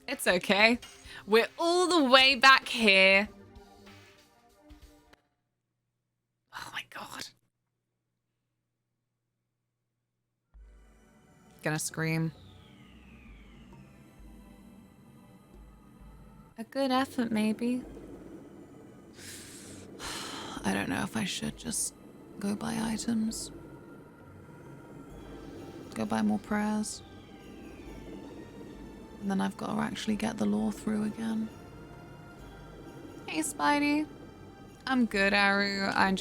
It's okay. We're all the way back here. Oh my god. Gonna scream. A good effort, maybe. I don't know if I should just go buy items. Go buy more prayers. And then I've got to actually get the lore through again. Hey, Spidey. I'm good, Aru. I'm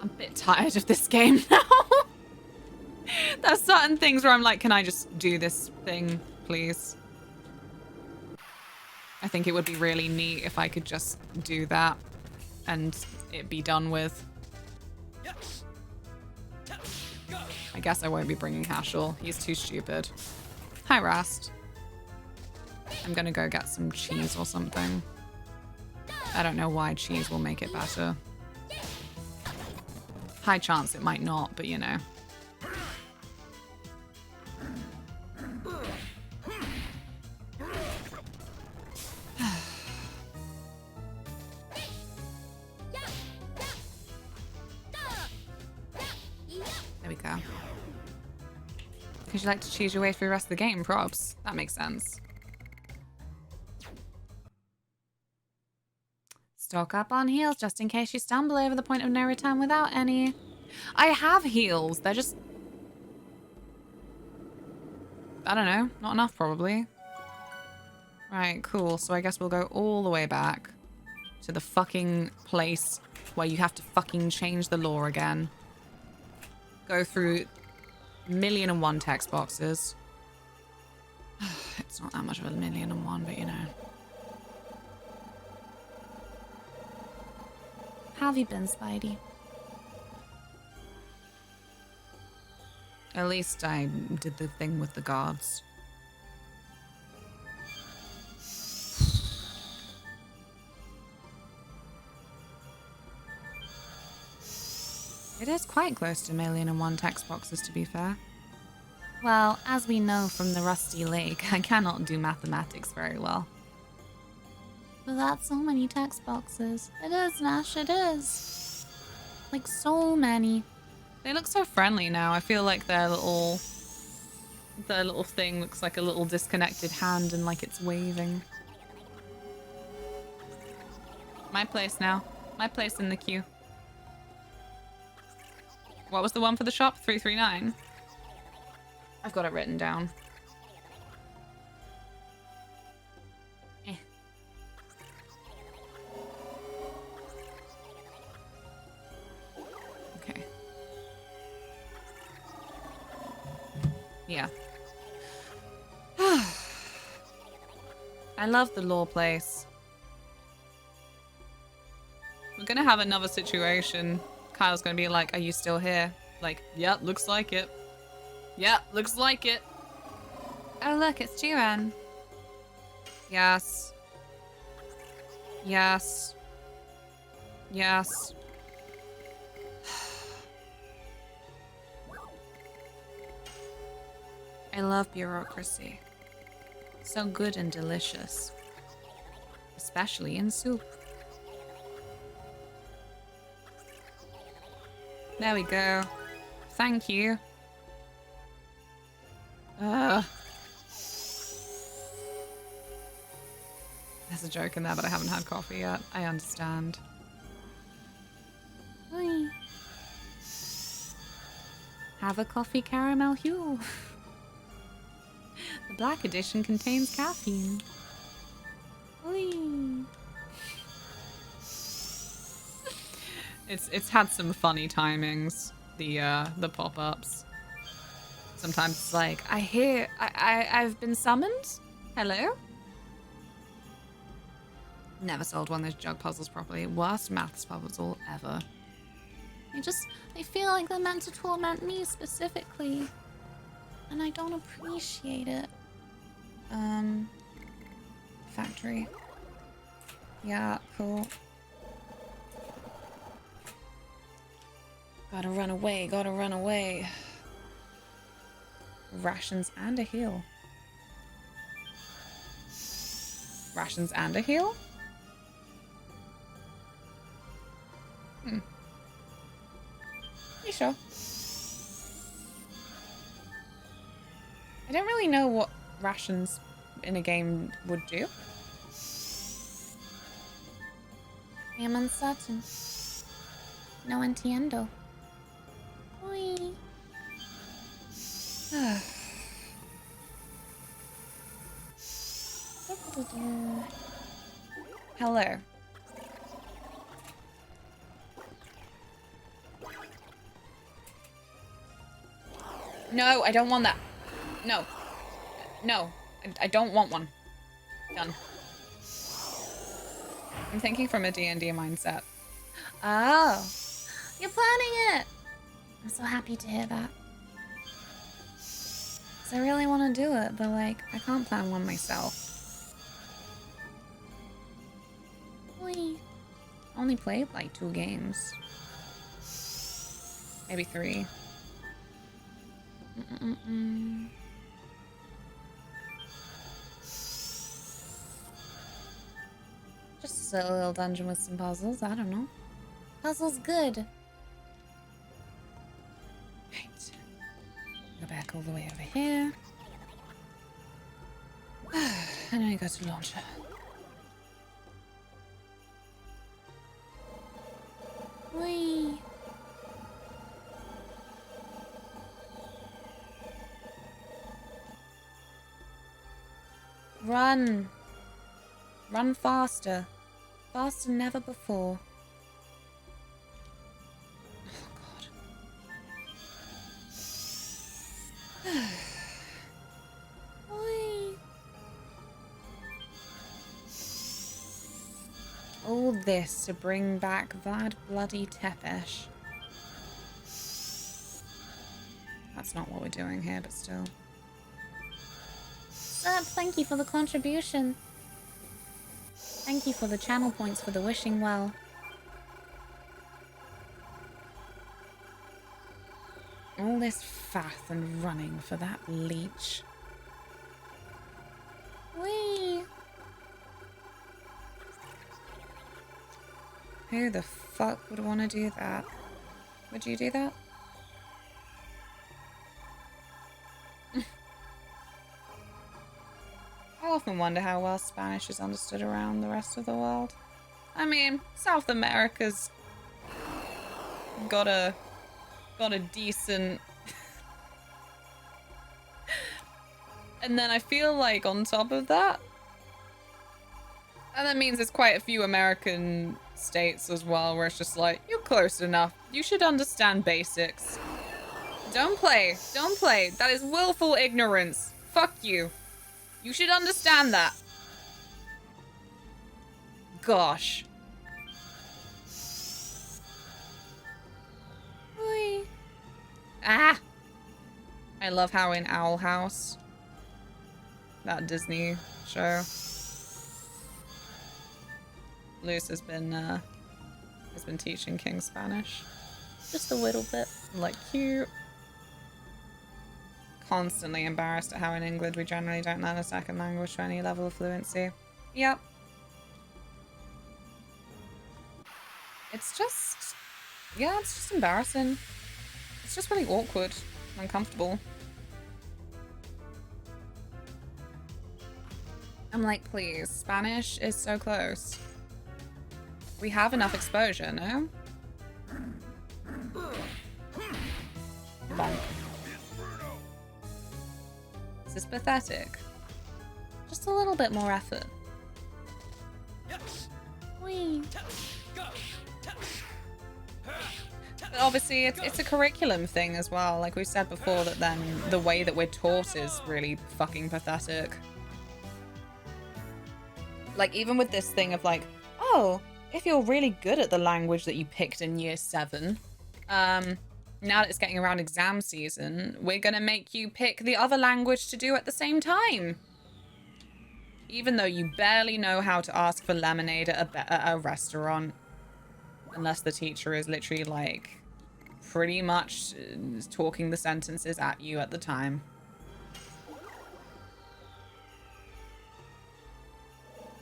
a bit tired of this game now. There's certain things where I'm like, can I just do this thing, please? I think it would be really neat if I could just do that and it be done with. I guess I won't be bringing Hashel. He's too stupid. Hi, Rast. I'm gonna go get some cheese or something. I don't know why cheese will make it better. High chance it might not, but you know. There we go. Because you like to choose your way through the rest of the game, props. That makes sense. Stock up on heals just in case you stumble over the point of no return without any. I have heals. They're just... I don't know. Not enough, probably. Right, cool. So I guess we'll go all the way back to the fucking place where you have to fucking change the lore again. Go through 1,000,001 text boxes. It's not that much of 1,000,001, but you know. How have you been, Spidey? At least I did the thing with the guards. It is quite close to 1,000,001 text boxes, to be fair. Well, as we know from the Rusty Lake, I cannot do mathematics very well. But that's so many text boxes. It is, Nash, it is. Like, so many. They look so friendly now. I feel like their little thing looks like a little disconnected hand and like it's waving. My place now. My place in the queue. What was the one for the shop? 339? I've got it written down. Okay. Yeah. I love the lore place. We're gonna have another situation. Kyle's gonna be like, are you still here? Like, yep, looks like it. Yep, looks like it. Oh look, it's Jiren. Yes. Yes. Yes. I love bureaucracy. So good and delicious. Especially in soup. There we go. Thank you. There's a joke in there, but I haven't had coffee yet. I understand. Hi. Have a coffee caramel hue. The black edition contains caffeine. Whee. It's had some funny timings, the pop-ups. Sometimes it's like, I've been summoned? Hello? Never solved one of those jug puzzles properly. Worst maths puzzle ever. They feel like they're meant to torment me specifically. And I don't appreciate it. Factory. Yeah, cool. Gotta run away, gotta run away. Rations and a heal. Rations and a heal? Hmm. You sure? I don't really know what rations in a game would do. I am uncertain. No entiendo. Oi. Hello. No, I don't want that. No. No. I don't want one. Done. I'm thinking from a D&D mindset. Oh. You're planning it! I'm so happy to hear that. Because I really want to do it, but like, I can't plan one myself. I only played like 2 games. Maybe 3. Just a little dungeon with some puzzles, I don't know. Puzzles good. Right. Go back all the way over here. And then I go to launcher. Whee! Run! Run faster. Faster than ever before. Oh god. Whee! All this to bring back that bloody Tepesh. That's not what we're doing here, but still. Thank you for the contribution. Thank you for the channel points for the wishing well. All this faff and running for that leech. Whee! Who the fuck would want to do that? Would you do that? I often wonder how well Spanish is understood around the rest of the world. I mean, South America's got a decent... And then I feel like on top of that, and that means there's quite a few American states as well where it's just like, you're close enough. You should understand basics. Don't play. Don't play. That is willful ignorance. Fuck you. You should understand that. Gosh. Oi. Ah! I love how in Owl House, that Disney show, Luce has been teaching King Spanish. Just a little bit. Like, cute. Constantly embarrassed at how in England we generally don't learn a second language to any level of fluency. Yep. It's just... yeah, it's just embarrassing. It's just really awkward and uncomfortable. I'm like, please, Spanish is so close. We have enough exposure, no? Bonk. This is pathetic. Just a little bit more effort. Whee. But obviously it's a curriculum thing as well. Like we said before, that then the way that we're taught is really fucking pathetic. Like even with this thing of like, oh, if you're really good at the language that you picked in year 7, now that it's getting around exam season, we're gonna make you pick the other language to do at the same time. Even though you barely know how to ask for lemonade at a restaurant. Unless the teacher is literally like, pretty much talking the sentences at you at the time.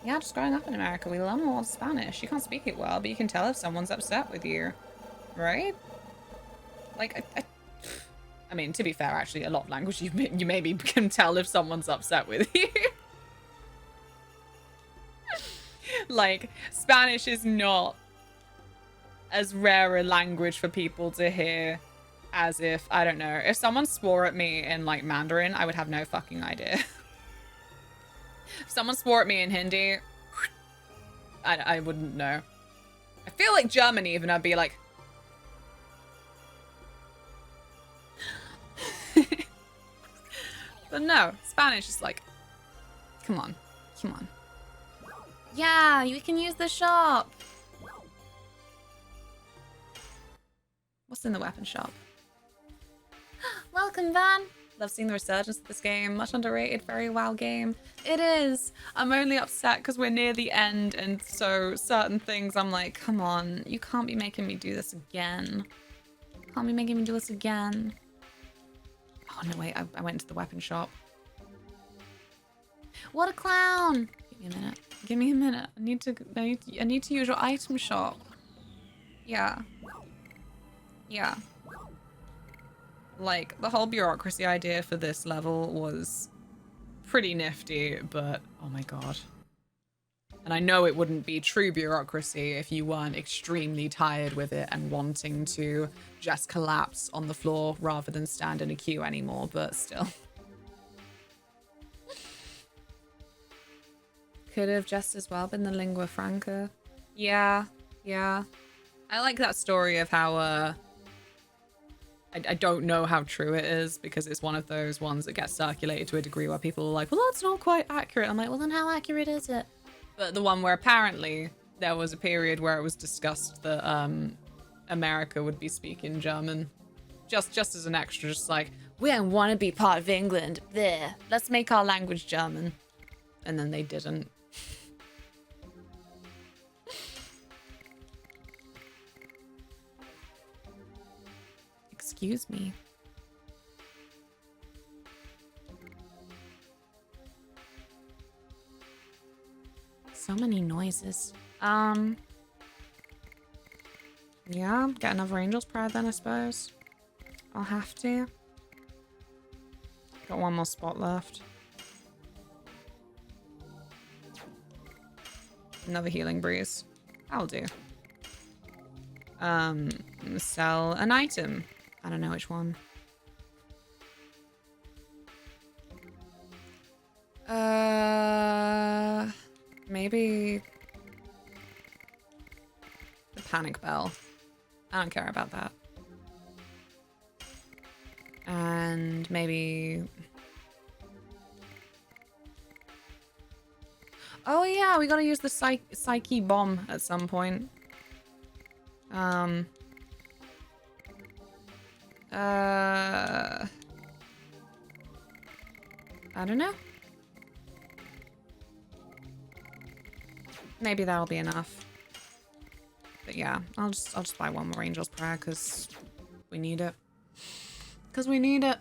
Yeah, just growing up in America, we learn a lot of Spanish. You can't speak it well, but you can tell if someone's upset with you, right? Like, I mean, to be fair, actually, a lot of language you maybe can tell if someone's upset with you. Like, Spanish is not as rare a language for people to hear as if, I don't know, if someone swore at me in, like, Mandarin, I would have no fucking idea. If someone swore at me in Hindi, I wouldn't know. I feel like German even, I'd be like... But no, Spanish is like, come on, come on. Yeah, you can use the shop. What's in the weapon shop? Welcome, Van. Love seeing the resurgence of this game. Much underrated, very wow game. It is. I'm only upset because we're near the end, and so certain things I'm like, come on, you can't be making me do this again. Can't be making me do this again. Oh no, wait, I went into the weapon shop. What a clown! Give me a minute. Give me a minute. I need to use your item shop. Yeah. Yeah. Like, the whole bureaucracy idea for this level was pretty nifty, but oh my god. And I know it wouldn't be true bureaucracy if you weren't extremely tired with it and wanting to just collapse on the floor rather than stand in a queue anymore, but still. Could have just as well been the lingua franca. Yeah, yeah. I like that story of how, I don't know how true it is because it's one of those ones that gets circulated to a degree where people are like, well, that's not quite accurate. I'm like, well, then how accurate is it? But the one where apparently there was a period where it was discussed that America would be speaking German. Just as an extra, just like, we don't want to be part of England. There, let's make our language German. And then they didn't. Excuse me. So many noises. Yeah, get another Angel's Prayer then, I suppose. I'll have to. Got one more spot left. Another Healing Breeze. I'll do. Sell an item. I don't know which one. Maybe the Panic Bell. I don't care about that. And maybe... Oh yeah, we gotta use the Psyche Bomb at some point. I don't know. Maybe that'll be enough. But yeah, I'll just buy one more Angel's Prayer because we need it. Because we need it.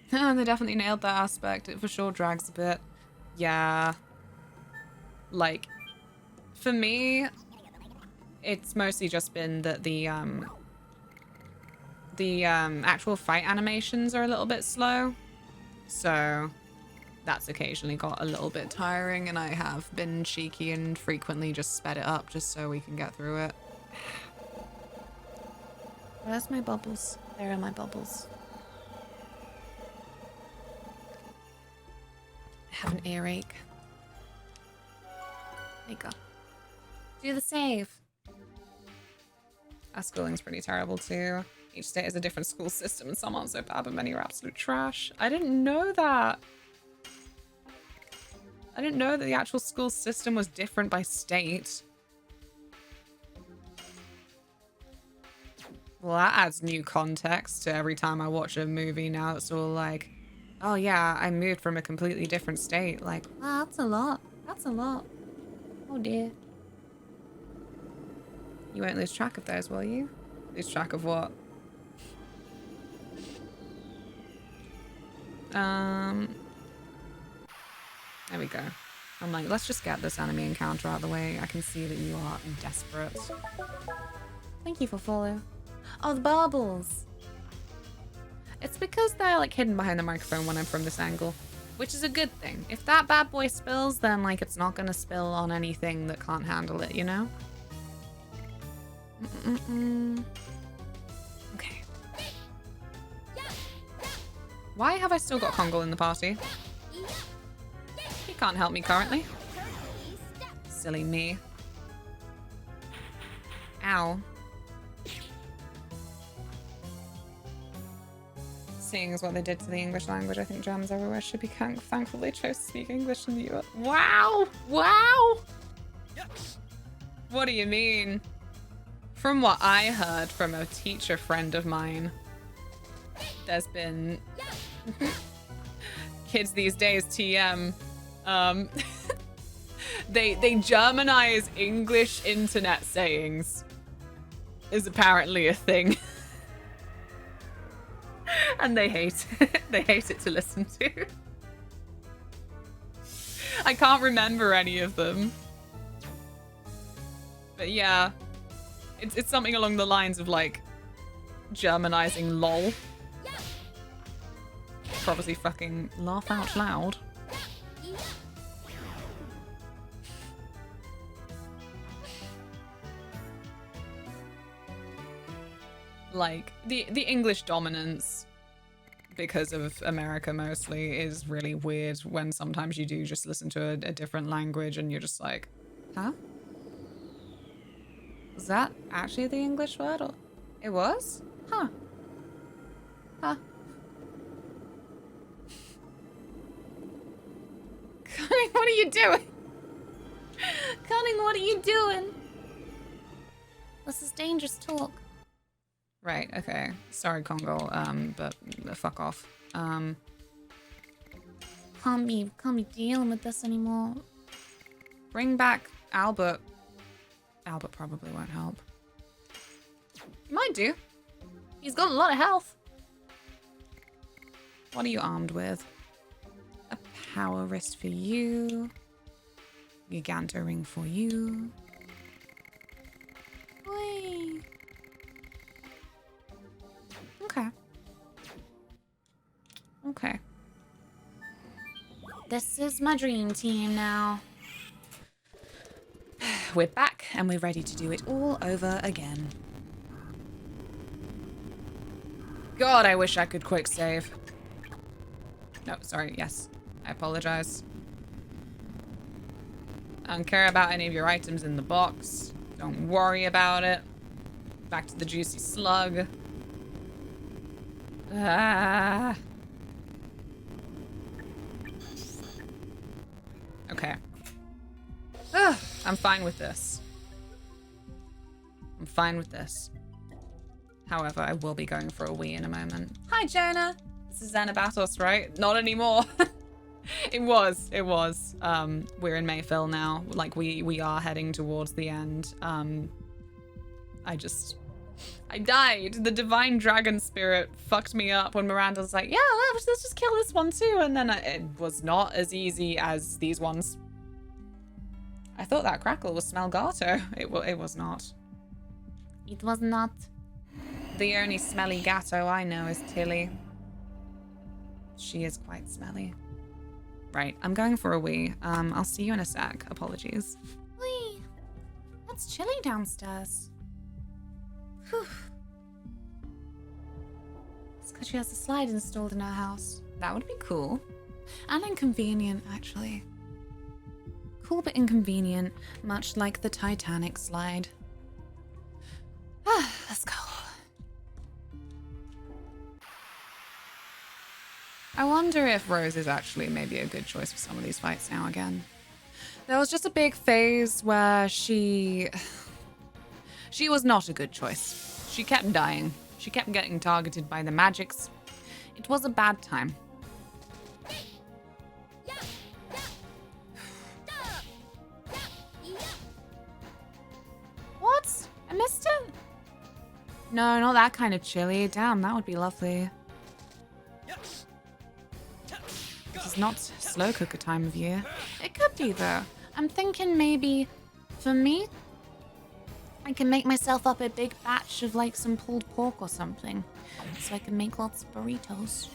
They definitely nailed that aspect. It for sure drags a bit. Yeah. Like, for me, it's mostly just been that the actual fight animations are a little bit slow. So that's occasionally got a little bit tiring, and I have been cheeky and frequently just sped it up just so we can get through it. Where's my bubbles? There are my bubbles. I have an earache. There you go. Do the save. Our schooling's pretty terrible too. Each state has a different school system and some aren't so bad, but many are absolute trash. I didn't know that. I didn't know that the actual school system was different by state. Well, that adds new context to every time I watch a movie now. It's all like, oh yeah, I moved from a completely different state. Like, wow, that's a lot. That's a lot. Oh dear. You won't lose track of those, will you? Lose track of what? There we go. I'm like, let's just get this enemy encounter out of the way. I can see that you are desperate. Thank you for follow. Oh, the baubles. It's because they're like hidden behind the microphone when I'm from this angle, which is a good thing. If that bad boy spills, then like it's not gonna spill on anything that can't handle it, you know? Okay. Why have I still got Kongol in the party? He can't help me currently. Silly me. Ow. Seeing as what they did to the English language, I think Germans everywhere should be thankful they chose to speak English in the US. Wow! Wow! What do you mean? From what I heard from a teacher friend of mine, there's been kids these days, TM, they Germanize English internet sayings is apparently a thing. And they hate it. They hate it to listen to. I can't remember any of them. But yeah, it's something along the lines of like Germanizing lol. Probably fucking laugh out loud. Like the English dominance, because of America mostly, is really weird when sometimes you do just listen to a different language and you're just like, huh? Was that actually the English word? Or it was? Huh. Huh. Cunning, what are you doing? Cunning, what are you doing? This is dangerous talk. Right, okay. Sorry, Congo, but fuck off. Can't be dealing with this anymore. Bring back Albert. Albert probably won't help. He might do. He's got a lot of health. What are you armed with? A power wrist for you. Giganto ring for you. Whee. Okay. Okay. This is my dream team now. We're back and we're ready to do it all over again. God, I wish I could quick save. No, sorry, yes. I apologize. I don't care about any of your items in the box. Don't worry about it. Back to the juicy slug. Ah. Okay. Ugh, I'm fine with this. I'm fine with this. However, I will be going for a wee in a moment. Hi, Jonah. This is Xanabatos, right? Not anymore. It was. We're in Mayfill now. Like, we are heading towards the end. I died. The divine dragon spirit fucked me up when Miranda was like, yeah, let's just kill this one too. And then it was not as easy as these ones. I thought that crackle was Smelgato. It was not. It was not. The only smelly gatto I know is Tilly. She is quite smelly. Right, I'm going for a wee. I'll see you in a sec. Apologies. Wee. It's chilly downstairs. Whew. It's because she has a slide installed in her house. That would be cool. And inconvenient, actually. Cool but inconvenient, much like the Titanic slide. Let's go. I wonder if Rose is actually maybe a good choice for some of these fights now again. There was just a big phase where she was not a good choice. She kept dying. She kept getting targeted by the magics. It was a bad time. What? I missed it? No, not that kind of chili. Damn, that would be lovely. This is not slow cooker time of year. It could be, though. I'm thinking maybe, for me, I can make myself up a big batch of, like, some pulled pork or something. So I can make lots of burritos.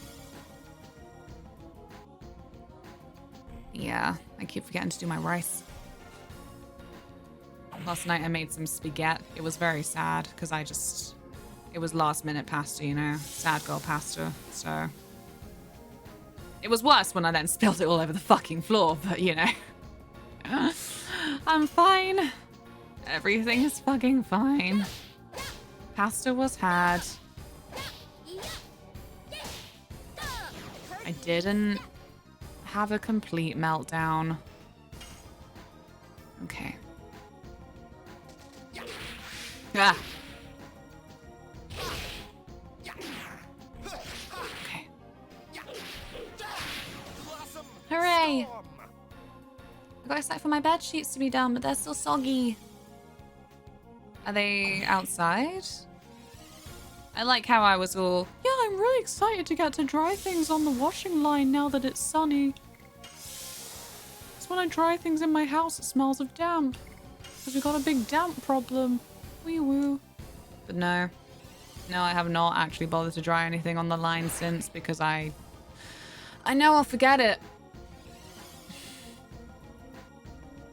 Yeah, I keep forgetting to do my rice. Last night I made some spaghetti. It was very sad because it was last minute pasta, you know, sad girl pasta. So it was worse when I then spilled it all over the fucking floor, but you know, I'm fine. Everything is fucking fine. Pasta was had. I didn't have a complete meltdown. Okay. Ah. Okay. Hooray! I got excited for my bed sheets to be done, but they're still soggy. Are they outside? I like how I was all, yeah, I'm really excited to get to dry things on the washing line now that it's sunny. Because when I dry things in my house, it smells of damp. Because we got a big damp problem. Wee woo. But no. No, I have not actually bothered to dry anything on the line since because I know I'll forget it.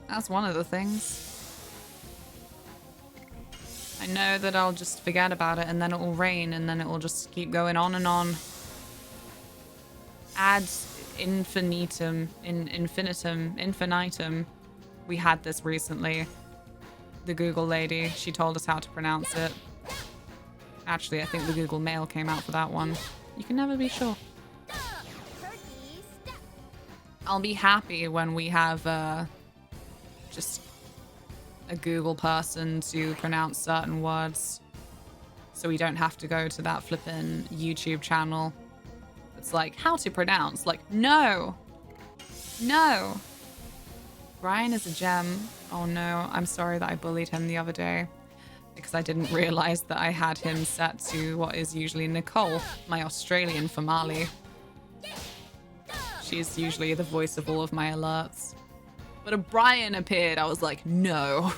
That's one of the things. I know that I'll just forget about it and then it will rain and then it will just keep going on and on. Ad infinitum. We had this recently. The Google lady, she told us how to pronounce it. Actually, I think the Google Mail came out for that one. You can never be sure. I'll be happy when we have just a Google person to pronounce certain words. So we don't have to go to that flippin' YouTube channel. It's like, how to pronounce? Like, no. No. Brian is a gem. Oh no, I'm sorry that I bullied him the other day. Because I didn't realize that I had him set to what is usually Nicole, my Australian famale. She's usually the voice of all of my alerts. But a Brian appeared, I was like, no.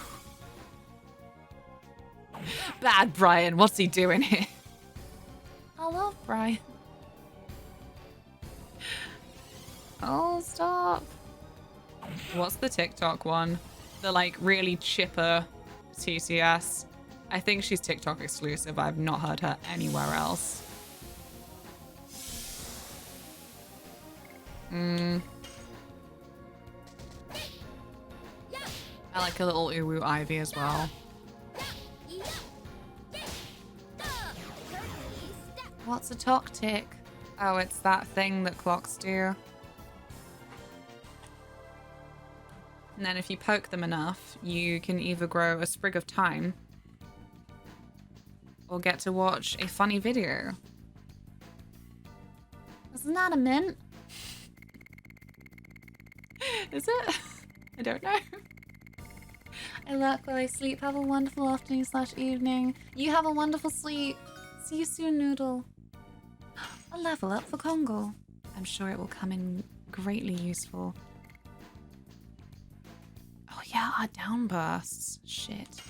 Bad Brian, what's he doing here? I love Brian. Oh, stop. What's the TikTok one? The like really chipper TCS. I think she's TikTok exclusive. I've not heard her anywhere else. I like a little uwu ivy as well. What's a toc tick? Oh, it's that thing that clocks do. And then if you poke them enough, you can either grow a sprig of thyme or get to watch a funny video. Isn't that a mint? Is it? I don't know. I lurk while I sleep. Have a wonderful afternoon/evening. You have a wonderful sleep. See you soon, Noodle. A level up for Congo. I'm sure it will come in greatly useful. Oh yeah, our downbursts. Shit.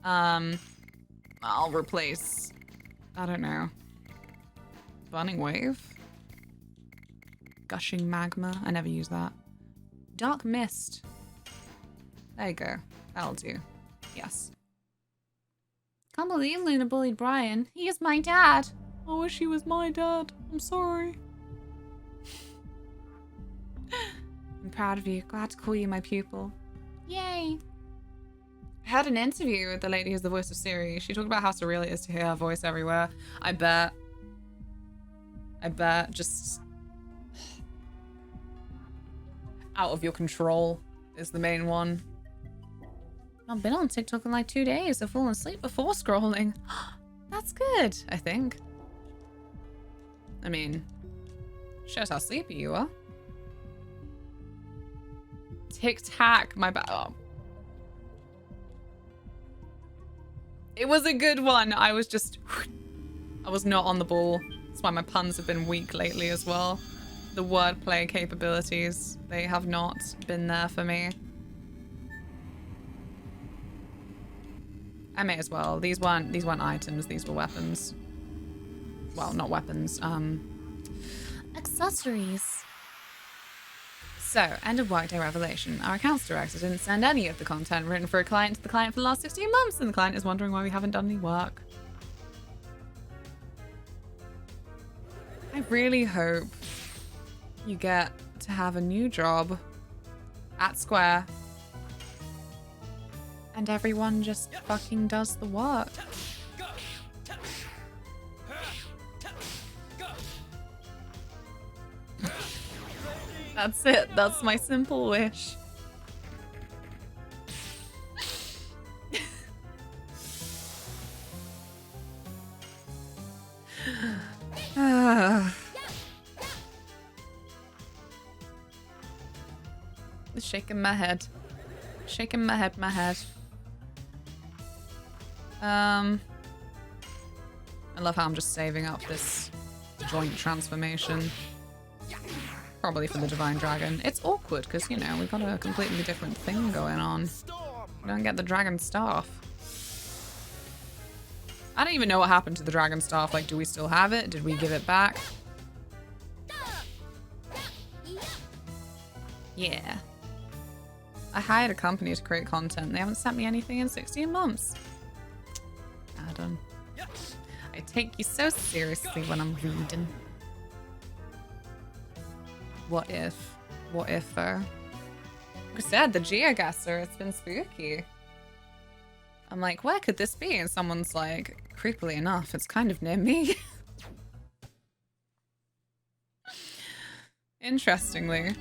I'll replace, I don't know, burning wave? Gushing magma. I never use that. Dark mist. There you go. That'll do. Yes. Can't believe Luna bullied Brian. He is my dad. I wish he was my dad. I'm sorry. I'm proud of you. Glad to call you my pupil. Yay. I had an interview with the lady who's the voice of Siri. She talked about how surreal it is to hear her voice everywhere. I bet. Just out of your control is the main one. I've been on TikTok in like 2 days. I've fallen asleep before scrolling. That's good, I think. I mean, shows how sleepy you are. Tic-tac, my bad. Oh. It was a good one. I was not on the ball. That's why my puns have been weak lately as well. the wordplay capabilities. They have not been there for me. I may as well. These weren't items, these were weapons. Well, not weapons, accessories. So, end of workday revelation. Our accounts director didn't send any of the content written for a client to the client for the last 16 months, and the client is wondering why we haven't done any work. I really hope you get to have a new job at Square and everyone just fucking does the work. That's it. That's my simple wish. Shaking my head. Shaking my head, I love how I'm just saving up this joint transformation. Probably for the Divine Dragon. It's awkward because, you know, we've got a completely different thing going on. We don't get the Dragon Staff. I don't even know what happened to the Dragon Staff. Like, do we still have it? Did we give it back? Yeah. I hired a company to create content. They haven't sent me anything in 16 months. Adam. I take you so seriously when I'm reading. What if? What if though? Like I said, the geoguesser, it's been spooky. I'm like, where could this be? And someone's like, creepily enough, it's kind of near me. Interestingly.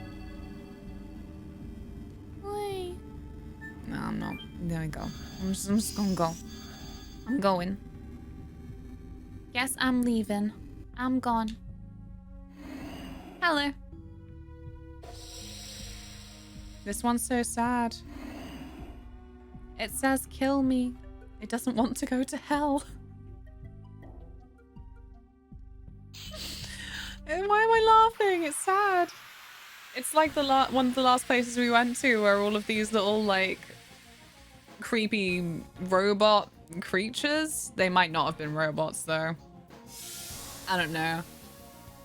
Wait. No, I'm not. There we go. I'm just gonna go. I'm going. Yes, I'm leaving. I'm gone. Hello. This one's so sad. It says kill me. It doesn't want to go to hell. And why am I laughing? It's sad. It's like the one of the last places we went to where all of these little like creepy robot creatures. They might not have been robots though. I don't know.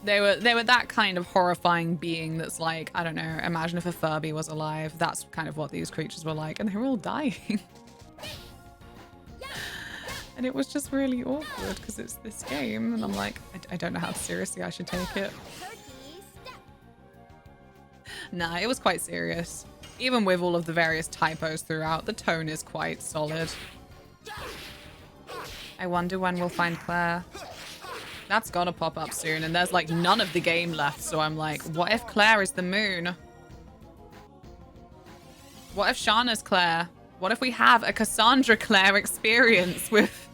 They were that kind of horrifying being that's like, I don't know, imagine if a Furby was alive. That's kind of what these creatures were like, and they were all dying. And it was just really awkward because it's this game, and I'm like, I don't know how seriously I should take it. Nah, it was quite serious. Even with all of the various typos throughout, the tone is quite solid. I wonder when we'll find Claire. That's gotta pop up soon, and there's like none of the game left, so I'm like, what if Claire is the moon? What if Shana's Claire? What if we have a Cassandra Claire experience with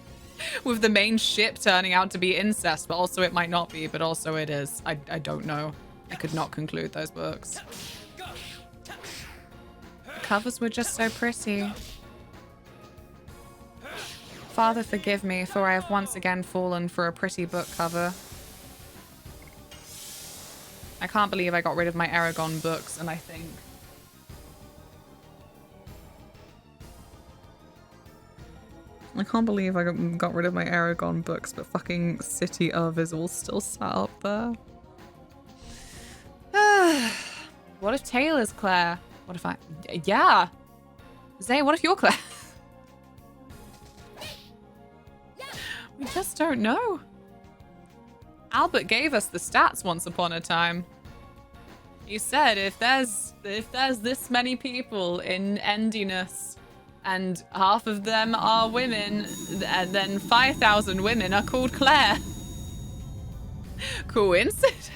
the main ship turning out to be incest, but also it might not be, but also it is. I don't know. I could not conclude those books. The covers were just so pretty. Father, forgive me, for I have once again fallen for a pretty book cover. I can't believe I got rid of my Aragon books, and I think... I can't believe I got rid of my Aragon books, but fucking City of is all still sat up there. What if Taylor's Claire? What if I... Yeah! Zay, what if you're Claire? We just don't know. Albert gave us the stats once upon a time. He said if there's this many people in endiness and half of them are women, and then 5,000 women are called Claire. Coincidence?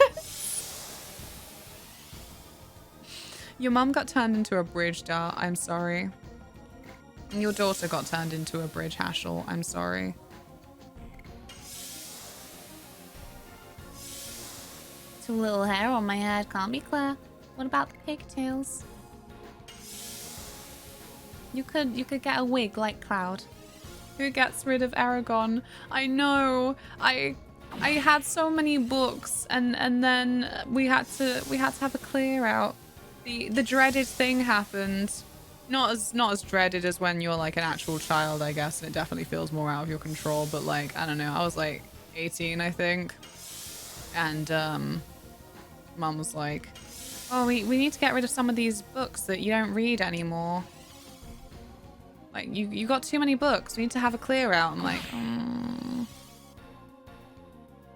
Your mum got turned into a bridge, Dart. I'm sorry. And your daughter got turned into a bridge, Hashel. I'm sorry. Too little hair on my head can't be Claire. What about the pigtails? You could get a wig like Cloud. Who gets rid of Aragon? I know. I had so many books, and then we had to have a clear out. The dreaded thing happened. Not as dreaded as when you're like an actual child, I guess, and it definitely feels more out of your control. But like, I don't know, I was like 18, I think, and Mum was like, "Oh, we need to get rid of some of these books that you don't read anymore. Like, you got too many books. We need to have a clear out." I'm like,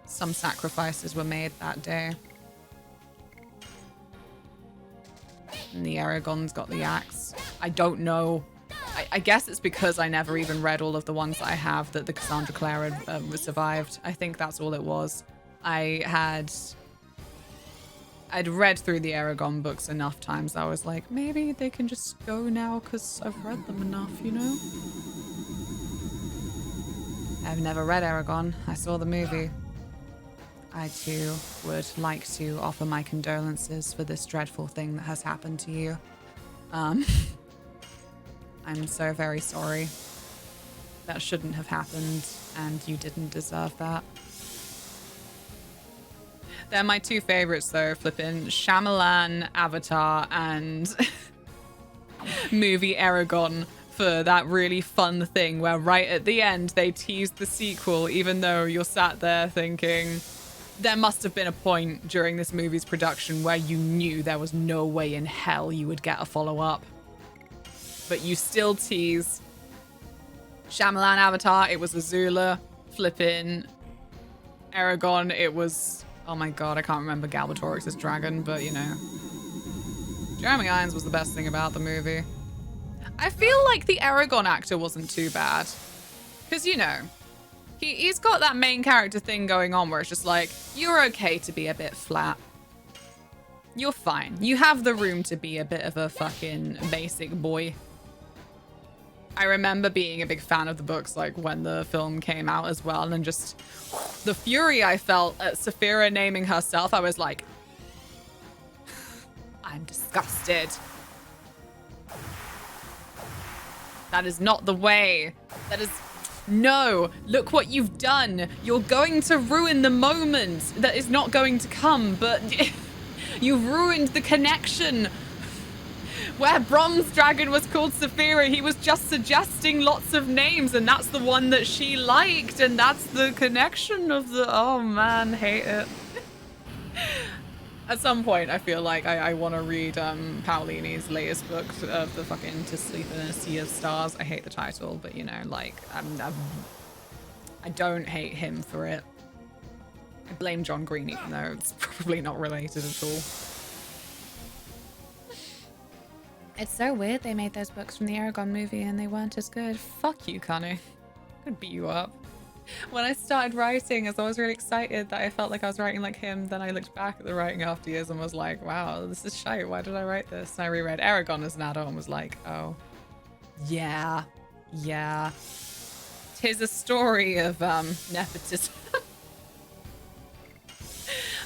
Some sacrifices were made that day. And the Aragon's got the axe. I don't know. I guess it's because I never even read all of the ones that I have that the Cassandra Clare had survived. I think that's all it was. I'd read through the Aragon books enough times. I was like, maybe they can just go now because I've read them enough, you know? I've never read Aragon. I saw the movie. I too would like to offer my condolences for this dreadful thing that has happened to you. I'm so very sorry. That shouldn't have happened, and you didn't deserve that. They're my two favorites though, flipping Shyamalan, Avatar, and movie Aragon, for that really fun thing where right at the end they teased the sequel, even though you're sat there thinking, there must have been a point during this movie's production where you knew there was no way in hell you would get a follow-up. But you still tease. Shyamalan Avatar, it was Azula. Flippin' Aragon, it was... Oh my god, I can't remember Galbatorix's dragon, but you know. Jeremy Irons was the best thing about the movie. I feel like the Aragon actor wasn't too bad. Because, you know, he's got that main character thing going on where it's just like, you're okay to be a bit flat. You're fine. You have the room to be a bit of a fucking basic boy. I remember being a big fan of the books, like when the film came out as well, and just the fury I felt at Saphira naming herself. I was like, I'm disgusted. That is not the way. That is... No, look what you've done. You're going to ruin the moment that is not going to come, but you've ruined the connection. Where Brom's dragon was called Saphira, he was just suggesting lots of names, and that's the one that she liked, and that's the connection of the... Oh man, hate it. At some point, I feel like I want to read Paolini's latest book of the fucking To Sleep in a Sea of Stars. I hate the title, but you know, like, I don't hate him for it. I blame John Green, even though it's probably not related at all. It's so weird they made those books from the Aragon movie and they weren't as good. Fuck you, Connie. I could beat you up. When I started writing, I was always really excited that I felt like I was writing like him. Then I looked back at the writing after years and was like, wow, this is shite. Why did I write this? And I reread Aragon as an adult and was like, oh, yeah. Tis a story of nepotism.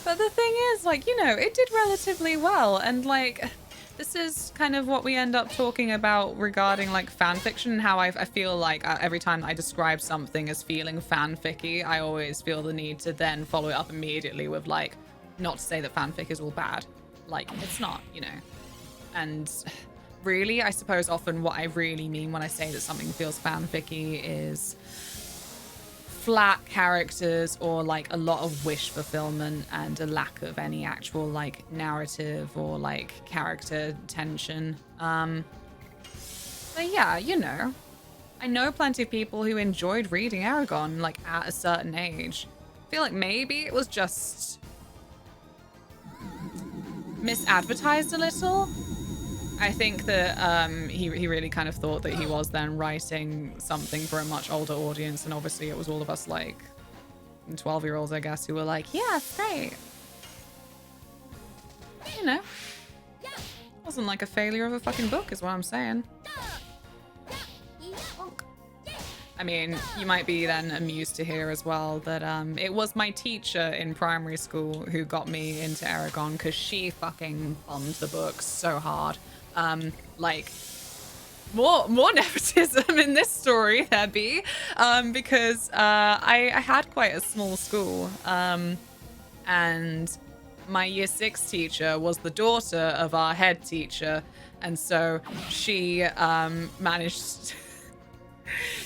But the thing is, like, you know, it did relatively well. And like, this is kind of what we end up talking about regarding like fan fiction and how I feel like every time I describe something as feeling fanficky, I always feel the need to then follow it up immediately with like, not to say that fanfic is all bad. Like, it's not, you know. And really, I suppose often what I really mean when I say that something feels fanficky is flat characters or like a lot of wish fulfillment and a lack of any actual like narrative or like character tension. But yeah, you know, I know plenty of people who enjoyed reading Aragon like at a certain age. I feel like maybe it was just misadvertised a little. I think that he really kind of thought that he was then writing something for a much older audience, and obviously it was all of us like 12-year-olds, I guess, who were like, yeah, it's great. You know, wasn't like a failure of a fucking book is what I'm saying. I mean, you might be then amused to hear as well that it was my teacher in primary school who got me into Aragon because she fucking bombed the books so hard. Like, more nepotism in this story there be, because I had quite a small school, and my year 6 teacher was the daughter of our head teacher, and so she managed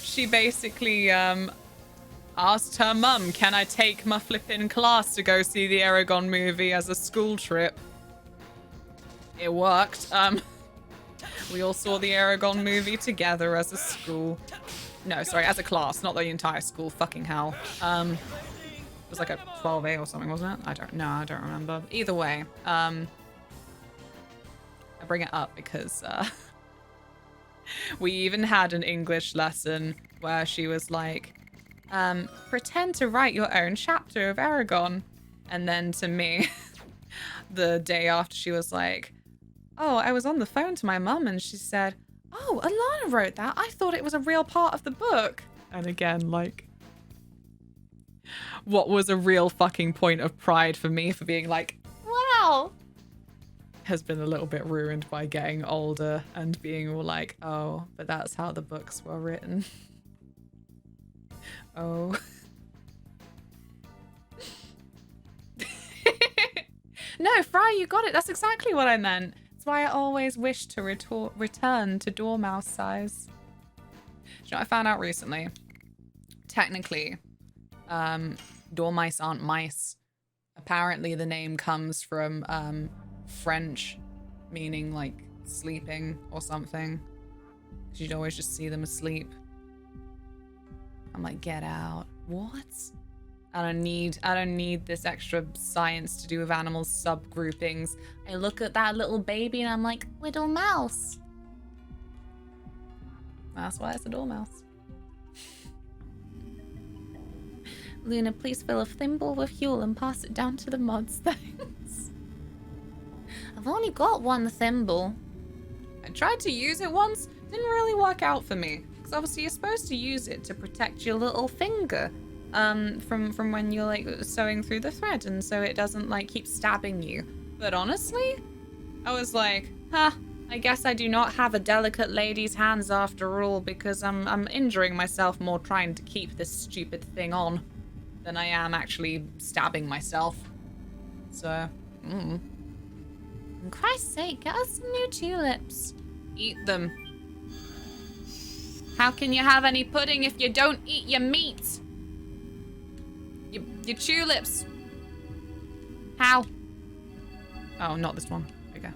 she basically asked her mum, can I take my flippin' class to go see the Aragon movie as a school trip? It worked. We all saw the Aragon movie together as a school. No, sorry, as a class, not the entire school. Fucking hell. It was like a 12A or something, wasn't it? I don't remember. Either way, I bring it up because we even had an English lesson where she was like, pretend to write your own chapter of Aragon. And then to me, the day after, she was like, oh, I was on the phone to my mum and she said, oh, Alana wrote that. I thought it was a real part of the book. And again, like, what was a real fucking point of pride for me for being like, wow, has been a little bit ruined by getting older and being all like, oh, but that's how the books were written. Oh. No, Fry, you got it. That's exactly what I meant. That's why I always wish to return to Dormouse size. Do you know what I found out recently? Technically, dormice aren't mice. Apparently the name comes from French, meaning like sleeping or something. 'Cause you'd always just see them asleep. I'm like, get out. What? I don't need this extra science to do with animals subgroupings. I look at that little baby and I'm like, little mouse. That's why it's a dormouse. Luna, please fill a thimble with fuel and pass it down to the mods. Thanks. I've only got one thimble. I tried to use it once. Didn't really work out for me. Because obviously you're supposed to use it to protect your little finger. From when you're like sewing through the thread, and so it doesn't like keep stabbing you. But honestly, I was like, I guess I do not have a delicate lady's hands after all, because I'm injuring myself more trying to keep this stupid thing on than I am actually stabbing myself. So, For Christ's sake, get us some new tulips. Eat them. How can you have any pudding if you don't eat your meat? Your tulips. How? Oh, not this one. Okay.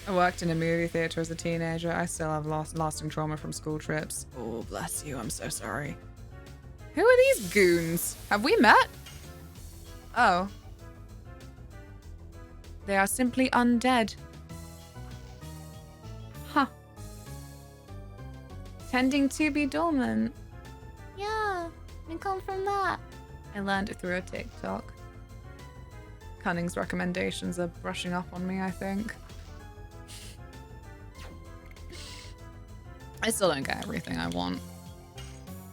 I worked in a movie theater as a teenager. I still have lasting trauma from school trips. Oh, bless you. I'm so sorry. Who are these goons? Have we met? Oh. They are simply undead. Huh. Tending to be dormant. Yeah, it come from that. I learned it through a TikTok. Cunning's recommendations are brushing up on me, I think. I still don't get everything I want.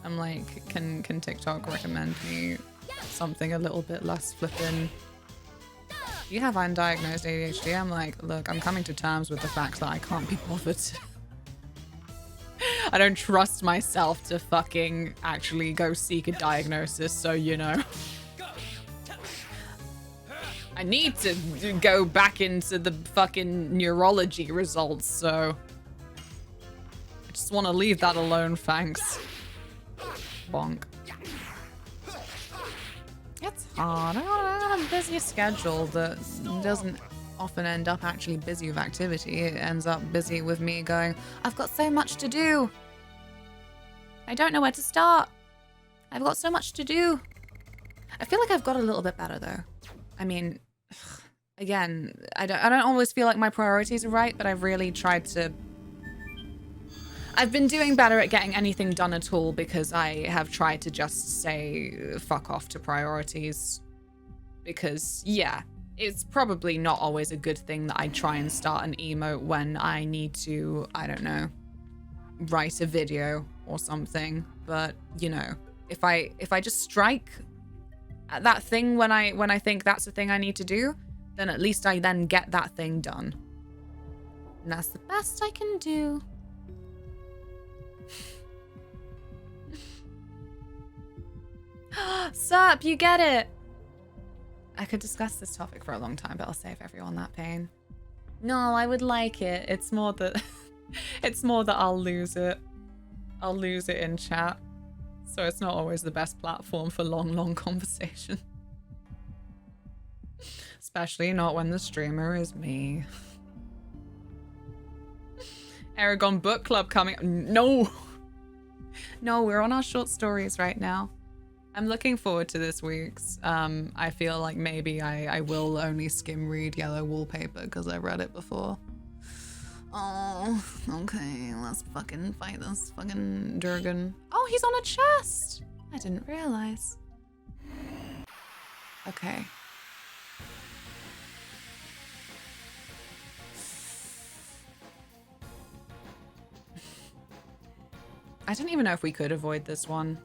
I'm like, can TikTok recommend me something a little bit less flippin'? You have undiagnosed ADHD. I'm like, look, I'm coming to terms with the fact that I can't be bothered. I don't trust myself to fucking actually go seek a diagnosis, so you know. I need to go back into the fucking neurology results, so I just want to leave that alone, thanks. Bonk. It's hard. I have a busy schedule that doesn't often end up actually busy with activity. It ends up busy with me going, I've got so much to do. I don't know where to start. I've got so much to do. I feel like I've got a little bit better though. I mean, again, I don't always feel like my priorities are right, but I've really tried to... I've been doing better at getting anything done at all because I have tried to just say fuck off to priorities. Because, yeah, it's probably not always a good thing that I try and start an emote when I need to, I don't know, write a video or something. But, you know, if I just strike at that thing when I think that's the thing I need to do, then at least I then get that thing done. And that's the best I can do. Sup, you get it. I could discuss this topic for a long time, but I'll save everyone that pain. No, I would like it. It's more that it's more that I'll lose it. I'll lose it in chat. So it's not always the best platform for long conversation. Especially not when the streamer is me. Aragon book club coming. No. No, we're on our short stories right now. I'm looking forward to this week's. I feel like maybe I will only skim read Yellow Wallpaper because I read it before. Oh, okay, let's fucking fight this fucking dragon. Oh, he's on a chest! I didn't realize. Okay. I didn't even know if we could avoid this one.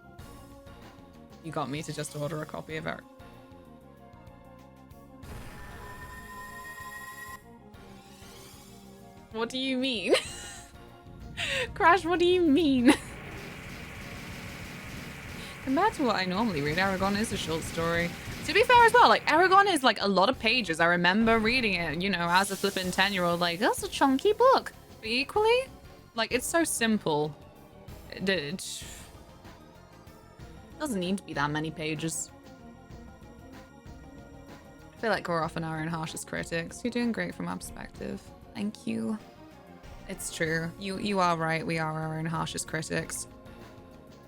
You got me to just order a copy of it. What do you mean? Crash, what do you mean? Compared to what I normally read, Aragon is a short story. To be fair as well, like, Aragon is like a lot of pages. I remember reading it, you know, as a flippin' 10-year-old, like, that's a chunky book. But equally, like, it's so simple. It doesn't need to be that many pages. I feel like we're often our own harshest critics. You're doing great from our perspective. Thank you. It's true. You are right. We are our own harshest critics.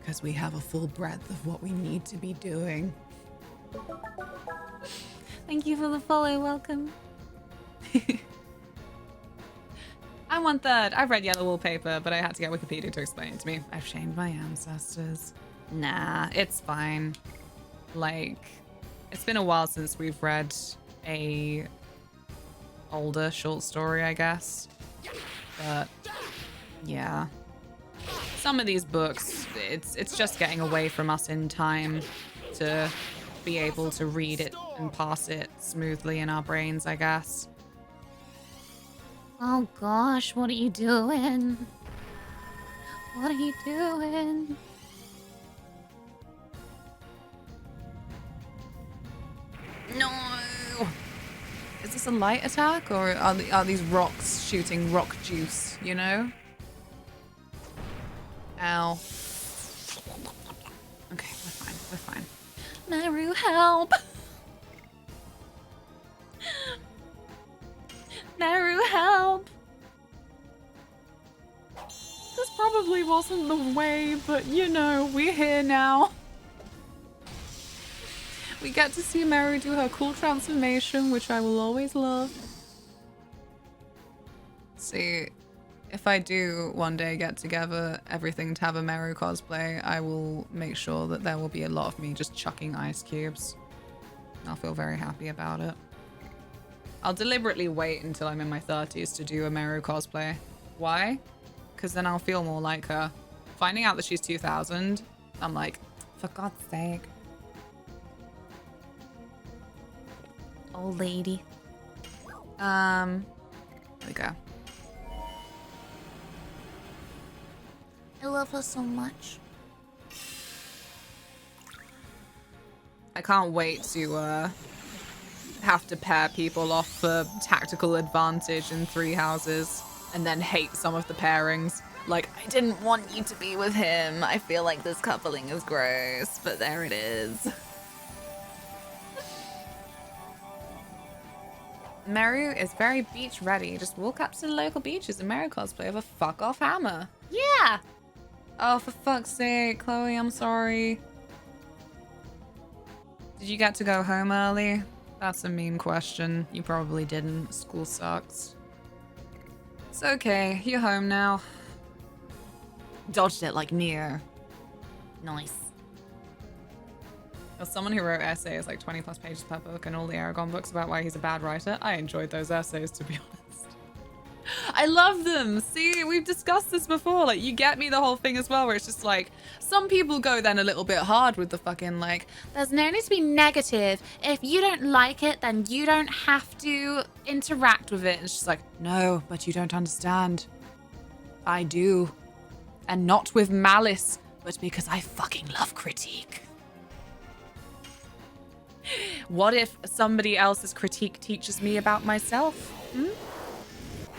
Because we have a full breadth of what we need to be doing. Thank you for the follow. Welcome. I'm 1/3. I've read Yellow Wallpaper, but I had to get Wikipedia to explain it to me. I've shamed my ancestors. Nah, it's fine. Like, it's been a while since we've read a older short story, I guess. But yeah. Some of these books, it's just getting away from us in time to be able to read it and pass it smoothly in our brains, I guess. Oh gosh, what are you doing? What are you doing? No! Is this a light attack, or are these rocks shooting rock juice, you know? Ow. Okay, we're fine. Maru, help! Maru, help! This probably wasn't the way, but you know, we're here now. We get to see Maru do her cool transformation, which I will always love. See, if I do one day get together everything to have a Maru cosplay, I will make sure that there will be a lot of me just chucking ice cubes. I'll feel very happy about it. I'll deliberately wait until I'm in my 30s to do a Maru cosplay. Why? Because then I'll feel more like her. Finding out that she's 2000, I'm like, for God's sake. Old lady. There we go. I love her so much. I can't wait to have to pair people off for tactical advantage in 3 houses and then hate some of the pairings. Like, I didn't want you to be with him. I feel like this coupling is gross, but there it is. Maru is very beach ready. Just walk up to the local beaches and Maru cosplay with a fuck off hammer. Yeah! Oh, for fuck's sake, Chloe, I'm sorry. Did you get to go home early? That's a mean question. You probably didn't. School sucks. It's okay. You're home now. Dodged it like Neo. Nice. As someone who wrote essays like 20 plus pages per book and all the Aragon books about why he's a bad writer, I enjoyed those essays, to be honest. I love them. See, we've discussed this before. Like, you get me the whole thing as well, where it's just like, some people go then a little bit hard with the fucking like, there's no need to be negative. If you don't like it, then you don't have to interact with it. It's just like, no, but you don't understand. I do. And not with malice, but because I fucking love critique. What if somebody else's critique teaches me about myself? Hmm?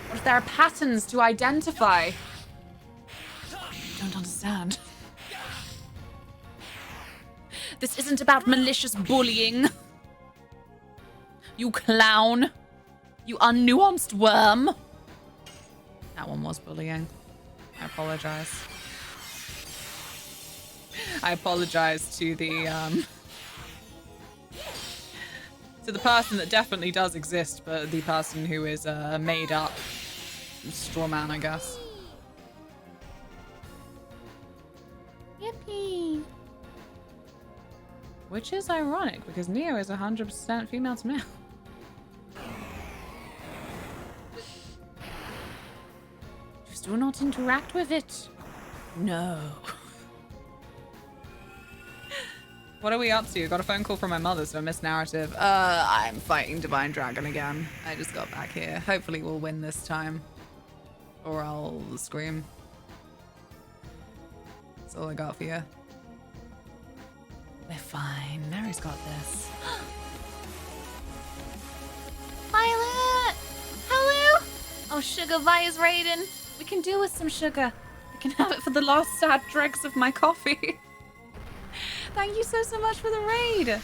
What if there are patterns to identify? I don't understand. This isn't about malicious bullying. You clown. You unnuanced worm. That one was bullying. I apologize. I apologize to the person that definitely does exist, but the person who is made up straw man, I guess. Yippee. Which is ironic because Neo is 100% female to male. Just do not interact with it. No. What are we up to? Got a phone call from my mother, so I missed narrative. I'm fighting Divine Dragon again. I just got back here. Hopefully we'll win this time. Or I'll scream. That's all I got for you. We're fine. Mary's got this. Violet! Hello! Oh, sugar, Vi's raiding. We can do with some sugar. I can have it for the last sad dregs of my coffee. Thank you so much for the raid.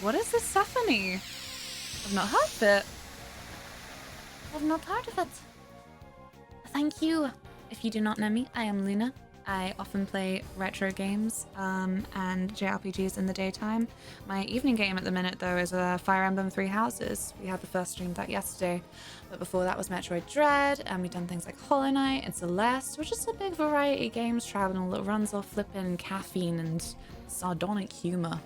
What is this Stephanie? I've not heard of it. I've not heard of it. Thank you. If you do not know me, I am Luna. I often play retro games and JRPGs in the daytime. My evening game at the minute, though, is Fire Emblem Three Houses. We had the first stream of that yesterday, but before that was Metroid Dread, and we've done things like Hollow Knight and Celeste, which is a big variety of games traveling that runs off flipping caffeine and sardonic humor.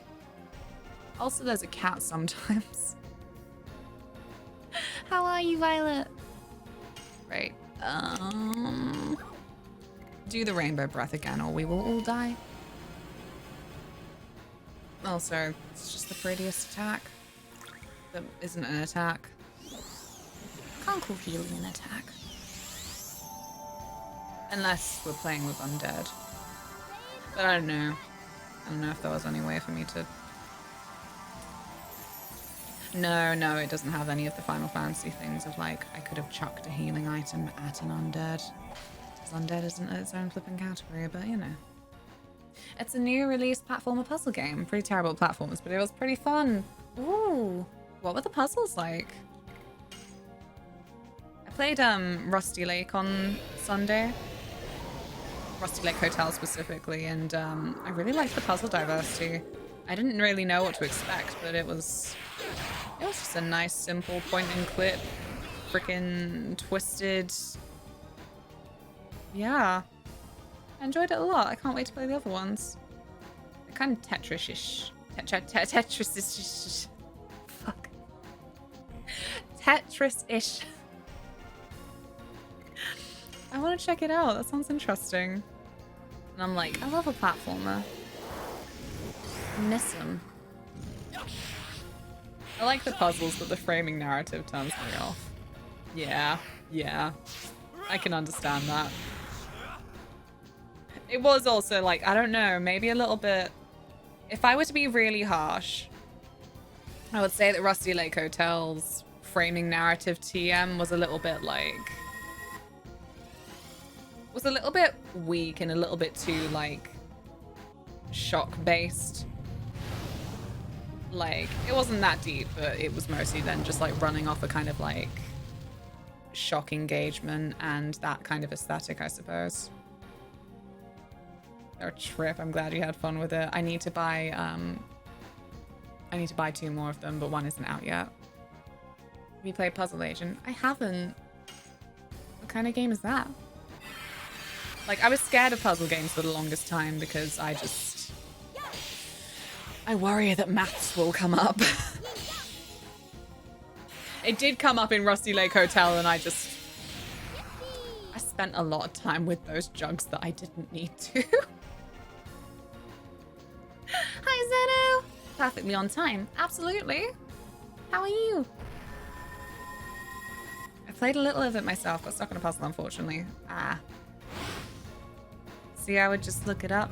Also, there's a cat sometimes. How are you, Violet? Right. Do the rainbow breath again or we will all die. Also, it's just the prettiest attack. That isn't an attack. Can't call healing an attack. Unless we're playing with undead. But I don't know. I don't know if there was any way for me to... No, it doesn't have any of the Final Fantasy things of like, I could have chucked a healing item at an undead. Undead isn't its own flipping category, but you know. It's a new release platformer puzzle game. Pretty terrible at platformers, but it was pretty fun. Ooh, what were the puzzles like? I played Rusty Lake on Sunday. Rusty Lake Hotel specifically, and I really liked the puzzle diversity. I didn't really know what to expect, but it was just a nice, simple point and click, freaking twisted. Yeah, I enjoyed it a lot. I can't wait to play the other ones. They're kind of Tetris-ish. Tetris-ish. Fuck. Tetris-ish. I want to check it out. That sounds interesting. And I'm like, I love a platformer. I miss them. I like the puzzles, but the framing narrative turns me off. Yeah. I can understand that. It was also like, I don't know, maybe a little bit... If I were to be really harsh, I would say that Rusty Lake Hotel's framing narrative TM was a little bit like... Was a little bit weak and a little bit too, like, shock-based. Like, it wasn't that deep, but it was mostly then just, like, running off a kind of, like, shock engagement and that kind of aesthetic, I suppose. Or trip. I'm glad you had fun with it. I need to buy 2 more of them, but one isn't out yet. Have you played Puzzle Agent? I haven't. What kind of game is that? Like, I was scared of puzzle games for the longest time because I worry that maths will come up. It did come up in Rusty Lake Hotel and I just spent a lot of time with those jugs that I didn't need to. Hi, Zeno! Perfectly on time. Absolutely. How are you? I played a little of it myself, got stuck on a puzzle, unfortunately. Ah. See, I would just look it up.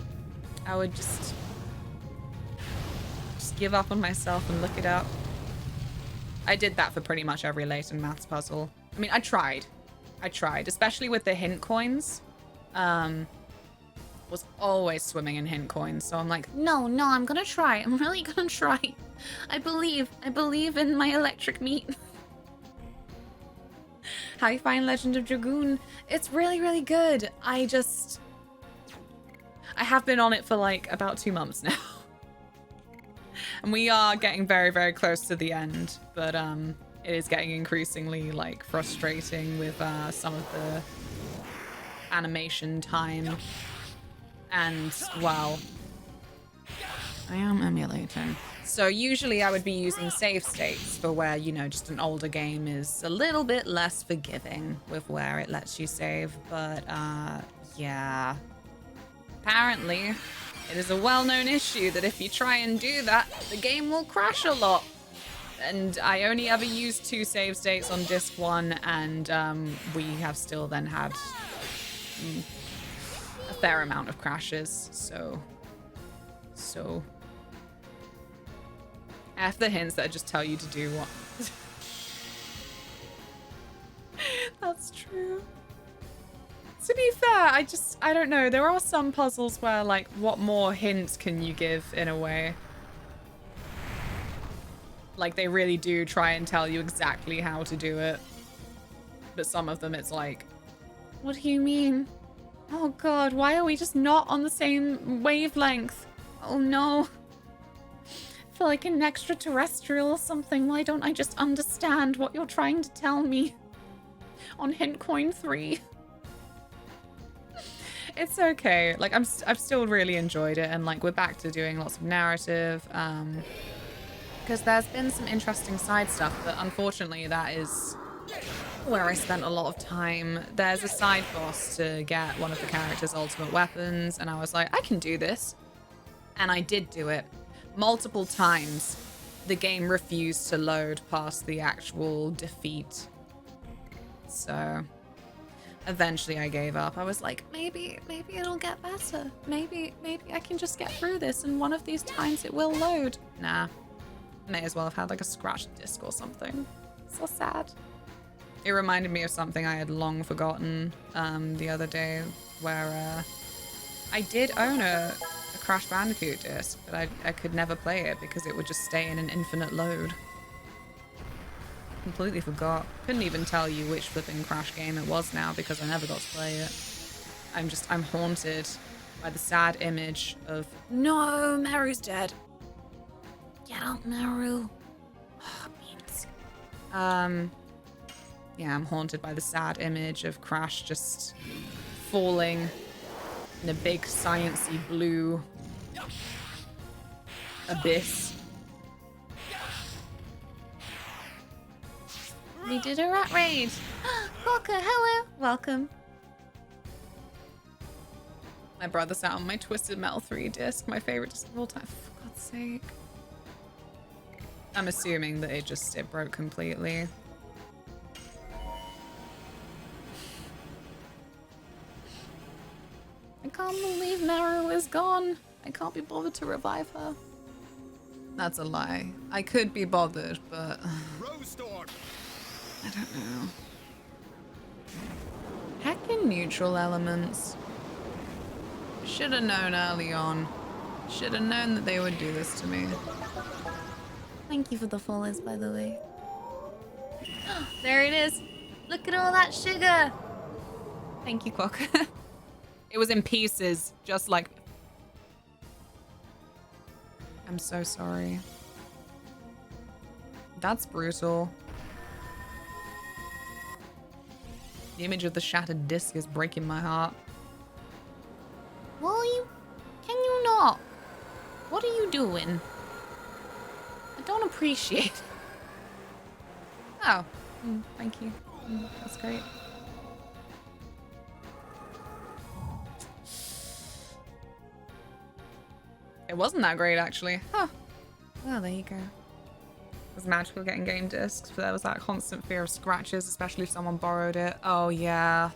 I would just give up on myself and look it up. I did that for pretty much every latent maths puzzle. I mean, I tried, especially with the hint coins. Was always swimming in hint coins, so I'm like, no, I'm gonna try. I'm really gonna try. I believe in my electric meat. How you find Legend of Dragoon? It's really, really good. I have been on it for like about 2 months now. And we are getting very, very close to the end, but it is getting increasingly like frustrating with some of the animation time. And well, I am emulating. So usually I would be using save states for where, you know, just an older game is a little bit less forgiving with where it lets you save. But yeah, apparently it is a well-known issue that if you try and do that, the game will crash a lot. And I only ever used 2 save states on disc 1, and we have still then had a fair amount of crashes. So F the hints that just tell you to do what. That's true. To be fair, I don't know. There are some puzzles where, like, what more hints can you give in a way? Like, they really do try and tell you exactly how to do it. But some of them, it's like, what do you mean? Oh god, why are we just not on the same wavelength? Oh no. I feel like an extraterrestrial or something. Why don't I just understand what you're trying to tell me? On hint coin 3. It's okay. Like, I've still really enjoyed it, and like we're back to doing lots of narrative. Because there's been some interesting side stuff, but unfortunately that is where I spent a lot of time. There's a side boss to get one of the character's ultimate weapons, and I was like, I can do this. And I did do it. Multiple times, the game refused to load past the actual defeat. So eventually I gave up. I was like, maybe it'll get better. Maybe I can just get through this, and one of these times it will load. Nah. May as well have had like a scratched disc or something. So sad. It reminded me of something I had long forgotten the other day, where I did own a Crash Bandicoot disc, but I could never play it because it would just stay in an infinite load. Completely forgot. Couldn't even tell you which flipping Crash game it was now because I never got to play it. I'm haunted by the sad image of, no, Meru's dead. Get out, Meru. Oh, beans. Yeah, I'm haunted by the sad image of Crash just falling in a big sciencey blue abyss. We did a rat raid. Walker, hello. Welcome. My brother sat on my Twisted Metal 3 disc, my favorite disc of all time. For God's sake. I'm assuming that it broke completely. I can't believe Meru is gone. I can't be bothered to revive her. That's a lie. I could be bothered, but I don't know. Heckin' neutral elements. Should have known early on. Should have known that they would do this to me. Thank you for the follows, by the way. There it is. Look at all that sugar. Thank you, Quokka. It was in pieces, just like... I'm so sorry. That's brutal. The image of the shattered disc is breaking my heart. Will you? Can you not? What are you doing? I don't appreciate it. Oh, thank you. That's great. It wasn't that great, actually. Huh. Well, there you go. It was magical getting game discs, but there was that constant fear of scratches, especially if someone borrowed it. Oh, yeah.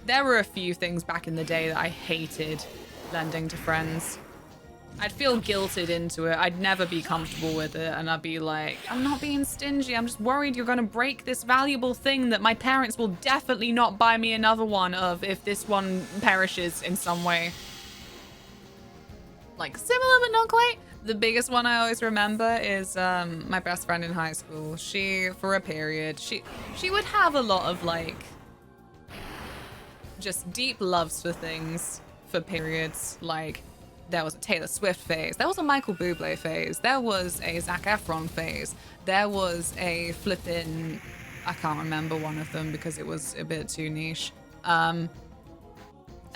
There were a few things back in the day that I hated lending to friends. I'd feel guilted into it. I'd never be comfortable with it. And I'd be like, I'm not being stingy. I'm just worried you're going to break this valuable thing that my parents will definitely not buy me another one of if this one perishes in some way. Like, similar but not quite. The biggest one I always remember is my best friend in high school. She, for a period, she would have a lot of, like, just deep loves for things for periods. Like, there was a Taylor Swift phase. There was a Michael Bublé phase. There was a Zac Efron phase. There was a flippin'... I can't remember one of them because it was a bit too niche.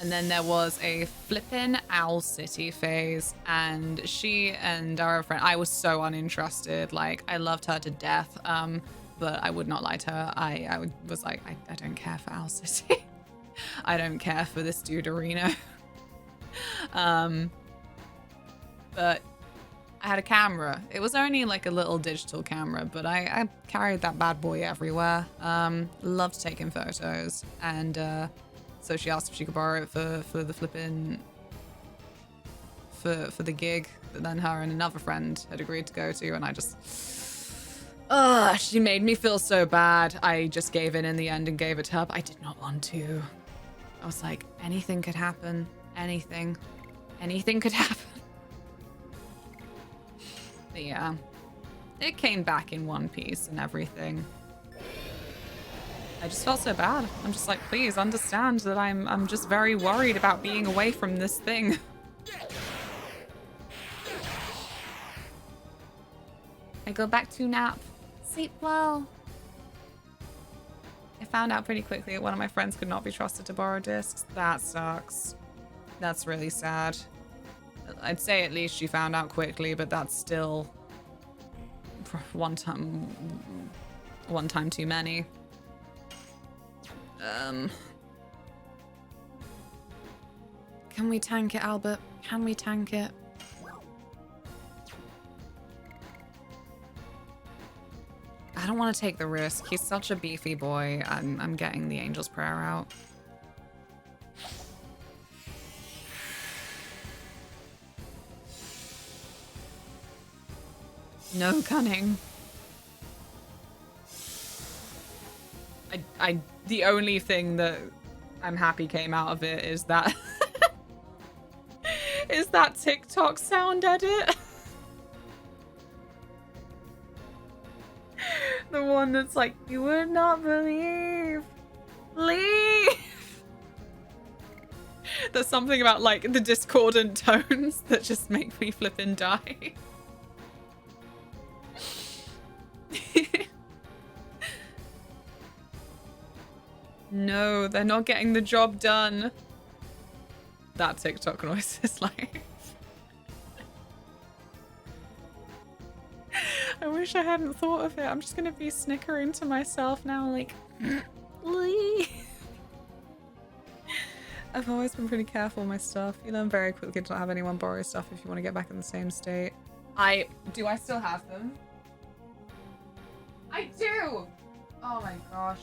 And then there was a flippin' Owl City phase. And she and our friend... I was so uninterested. Like, I loved her to death. But I would not lie to her. I was like, I don't care for Owl City. I don't care for this Duderino. But I had a camera. It was only like a little digital camera, but I carried that bad boy everywhere. Loved taking photos. And so she asked if she could borrow it for the flipping... For the gig that then her and another friend had agreed to go to, and I just... she made me feel so bad. I just gave in the end and gave it to her, but I did not want to. I was like, anything could happen. Anything. Anything could happen. But yeah. It came back in one piece and everything. I just felt so bad. I'm just like, please understand that I'm just very worried about being away from this thing. I go back to nap. Sleep well. I found out pretty quickly that one of my friends could not be trusted to borrow discs. That sucks. That's really sad. I'd say at least she found out quickly, but that's still one time too many. Can we tank it, Albert? Can we tank it? I don't want to take the risk. He's such a beefy boy. I'm getting the Angel's Prayer out. No cunning. The only thing that I'm happy came out of it is that is that TikTok sound edit. The one that's like, you would not believe. Leave. There's something about like the discordant tones that just make me flip and die. No, they're not getting the job done. That TikTok noise is like... I wish I hadn't thought of it. I'm just gonna be snickering to myself now, like... Leave. I've always been pretty careful with my stuff. You learn very quickly to not have anyone borrow stuff if you want to get back in the same state. Do I still have them? I do! Oh my gosh.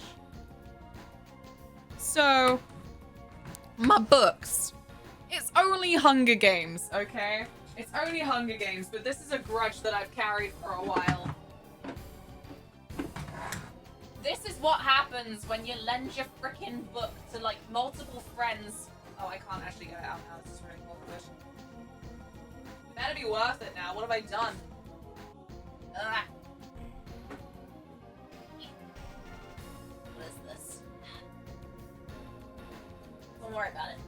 So, my books. It's only Hunger Games, okay? It's only Hunger Games, but this is a grudge that I've carried for a while. This is what happens when you lend your frickin' book to, like, multiple friends. Oh, I can't actually get it out now. This is really awkward. It better be worth it now. What have I done? Ugh. What is this? Don't worry about it.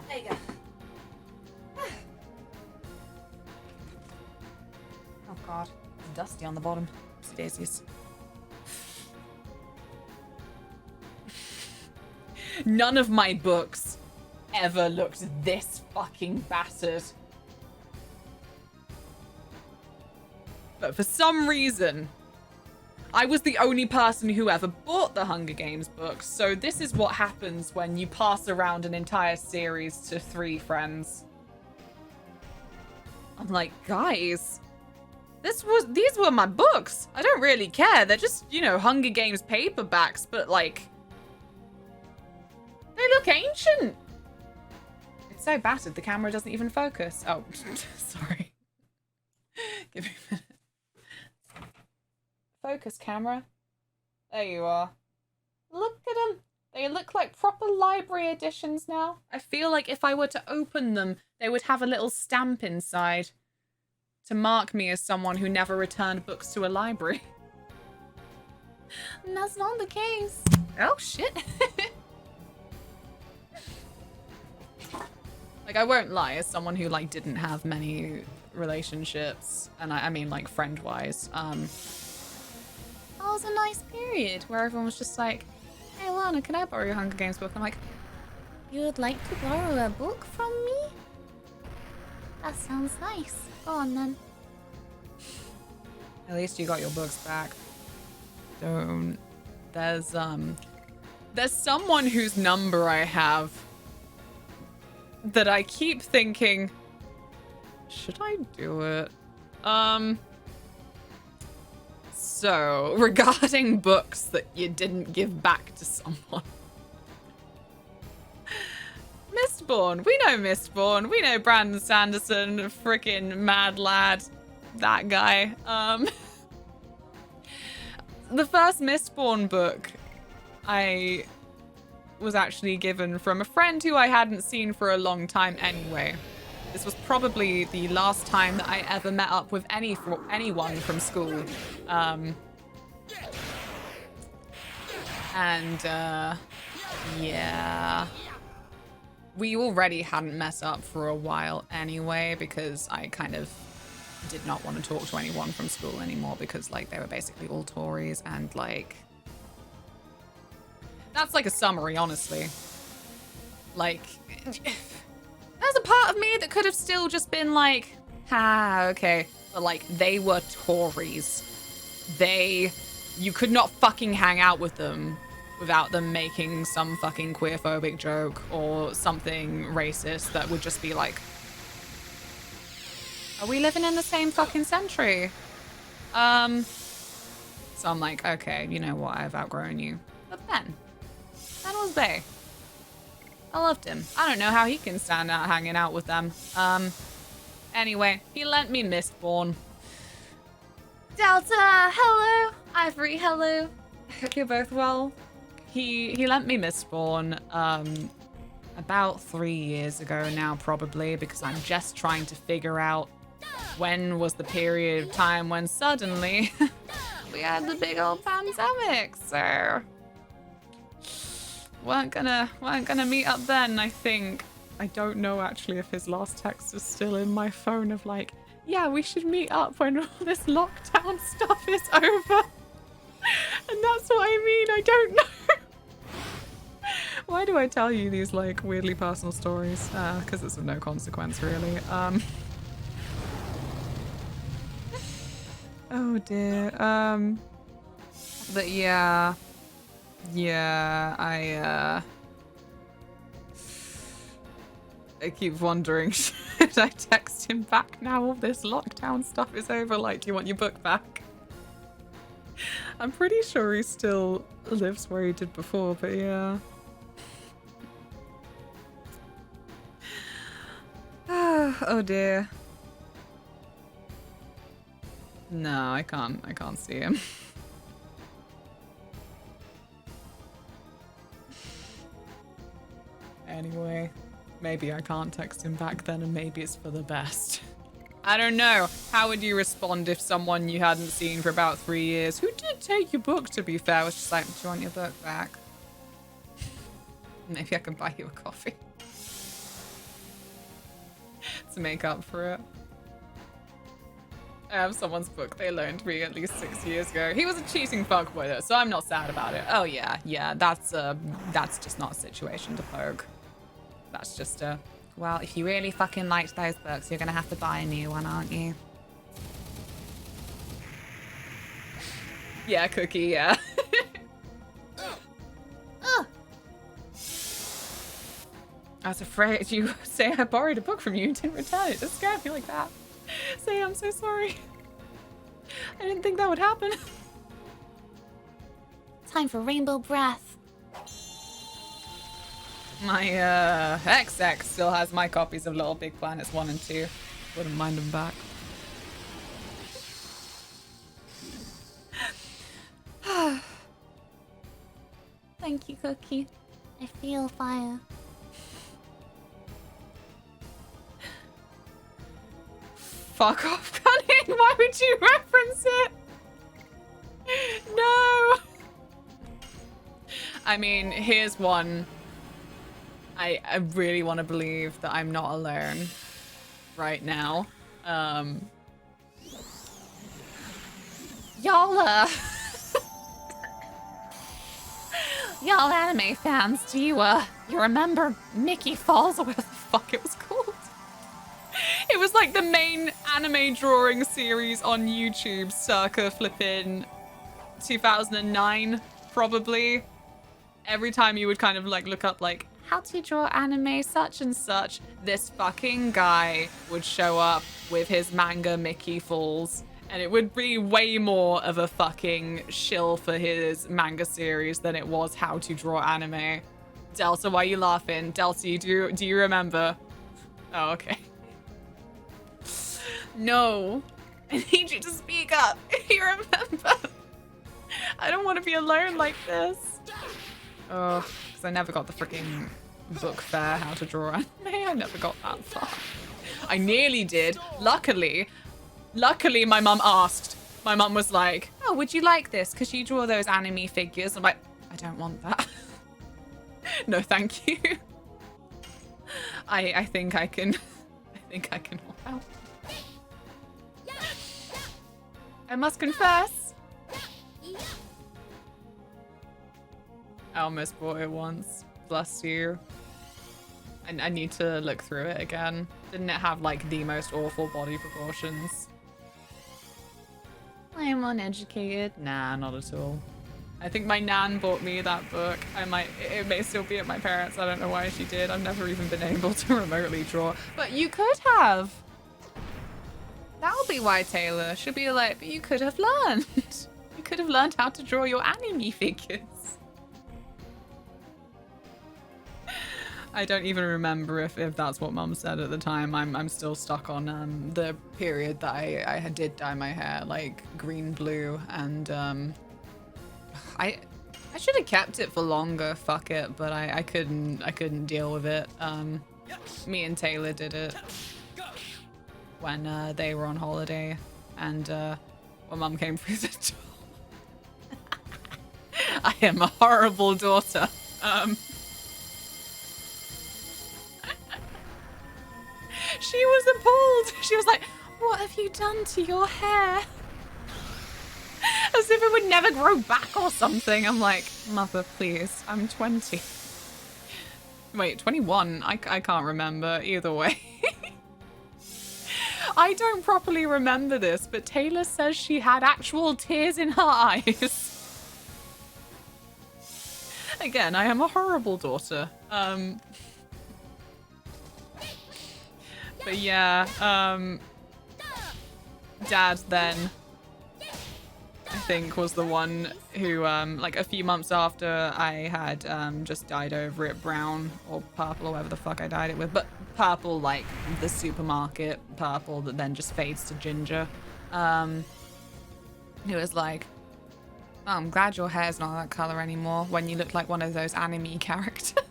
There you go. Oh god. It's dusty on the bottom. Oopsie daisies. None of my books ever looked this fucking battered. But for some reason, I was the only person who ever bought the Hunger Games books, so this is what happens when you pass around an entire series to 3 friends. I'm like, guys, these were my books. I don't really care. They're just, you know, Hunger Games paperbacks, but like, they look ancient. It's so battered, the camera doesn't even focus. Oh, sorry. Give me a minute. Focus, camera. There you are. Look at them. They look like proper library editions now. I feel like if I were to open them, they would have a little stamp inside to mark me as someone who never returned books to a library. And that's not the case. Oh, shit. Like, I won't lie, as someone who, like, didn't have many relationships, and I mean, like, friend-wise, that was a nice period where everyone was just like, hey, Lana, can I borrow your Hunger Games book? I'm like, you would like to borrow a book from me? That sounds nice. Go on, then. At least you got your books back. Don't. There's someone whose number I have that I keep thinking, should I do it? So, regarding books that you didn't give back to someone. Mistborn. We know Mistborn. We know Brandon Sanderson, frickin' mad lad. That guy. The first Mistborn book I was actually given from a friend who I hadn't seen for a long time anyway. This was probably the last time that I ever met up with anyone from school. Yeah. We already hadn't met up for a while anyway, because I kind of did not want to talk to anyone from school anymore because, like, they were basically all Tories and, like... That's like a summary, honestly. Like... There's a part of me that could have still just been like, okay. But, like, they were Tories. You could not fucking hang out with them without them making some fucking queerphobic joke or something racist that would just be like, are we living in the same fucking century? So I'm like, okay, you know what? I've outgrown you. But Ben was bae. I loved him. I don't know how he can stand out hanging out with them. Anyway, he lent me Mistborn. Delta, hello. Ivory, hello. I hope you're both well. He lent me Mistborn about 3 years ago now, probably, because I'm just trying to figure out when was the period of time when suddenly we had the big old pandemic, so weren't gonna meet up then, I think. I don't know actually if his last text is still in my phone of like, yeah, we should meet up when all this lockdown stuff is over. And that's what I mean, I don't know. Why do I tell you these like weirdly personal stories? Because it's of no consequence really. Oh dear. But yeah, I keep wondering, should I text him back now all this lockdown stuff is over? Like, do you want your book back? I'm pretty sure he still lives where he did before, but yeah. Oh dear. No, I can't see him. Anyway, maybe I can't text him back then and maybe it's for the best. I don't know. How would you respond if someone you hadn't seen for about 3 years, who did take your book to be fair, was just like, do you want your book back? Maybe I can buy you a coffee. To make up for it. I have someone's book they loaned me at least 6 years ago. He was a cheating fuckboy though, so I'm not sad about it. Oh yeah, that's just not a situation to poke. That's just a, well, if you really fucking liked those books, you're gonna have to buy a new one, aren't you? Yeah, Cookie, yeah. I was afraid you say I borrowed a book from you and didn't return it. Just scared me like that. Say I'm so sorry. I didn't think that would happen. Time for Rainbow Breath. My XX still has my copies of Little Big Planets 1 and 2. Wouldn't mind them back. Thank you, Cookie. I feel fire. Fuck off, Cunning! Why would you reference it? No! I mean, here's one. I really want to believe that I'm not alone right now. Y'all, y'all anime fans, do you remember Mickey Falls or whatever the fuck it was called? It was like the main anime drawing series on YouTube circa flippin' 2009, probably. Every time you would kind of like look up like, how to draw anime such and such, this fucking guy would show up with his manga Mickey Falls. And it would be way more of a fucking shill for his manga series than it was how to draw anime. Delta, why are you laughing? Delta, do you remember? Oh, okay. No. I need you to speak up. You remember? I don't want to be alone like this. Oh, because I never got the freaking book fair how to draw anime. I never got that far. I nearly did. Luckily, my mum asked. My mum was like, oh, would you like this? Because you draw those anime figures. I'm like, I don't want that. No, thank you. I think I can help out. I must confess. I almost bought it once. Bless you. I need to look through it again. Didn't it have like the most awful body proportions? I am uneducated. Nah, not at all. I think my nan bought me that book. It may still be at my parents'. I don't know why she did. I've never even been able to remotely draw. But you could have. That'll be why Taylor should be like, but you could have learned. You could have learned how to draw your anime figures. I don't even remember if that's what Mum said at the time. I'm still stuck on the period that I did dye my hair like green blue, and I should have kept it for longer. Fuck it, but I couldn't deal with it. Me and Taylor did it when they were on holiday, and when Mum came through the door. I am a horrible daughter. She was appalled. She was like, what have you done to your hair? As if it would never grow back or something. I'm like, mother, please. I'm 20. Wait, 21? I can't remember. Either way. I don't properly remember this, but Taylor says she had actual tears in her eyes. Again, I am a horrible daughter. But yeah, Dad then, I think, was the one who, like a few months after I had just dyed over it brown or purple or whatever the fuck I dyed it with, but purple like the supermarket purple that then just fades to ginger. It was like, oh, I'm glad your hair's not that color anymore when you look like one of those anime characters.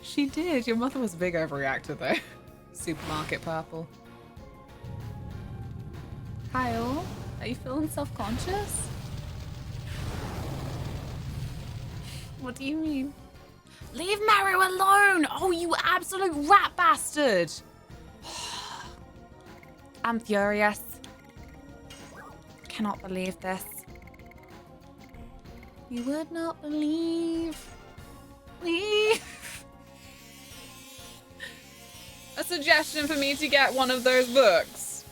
She did. Your mother was a big overreactor, though. Supermarket purple. Kyle, are you feeling self-conscious? What do you mean? Leave Mario alone! Oh, you absolute rat bastard! I'm furious. Cannot believe this. You would not believe. Leave. A suggestion for me to get one of those books.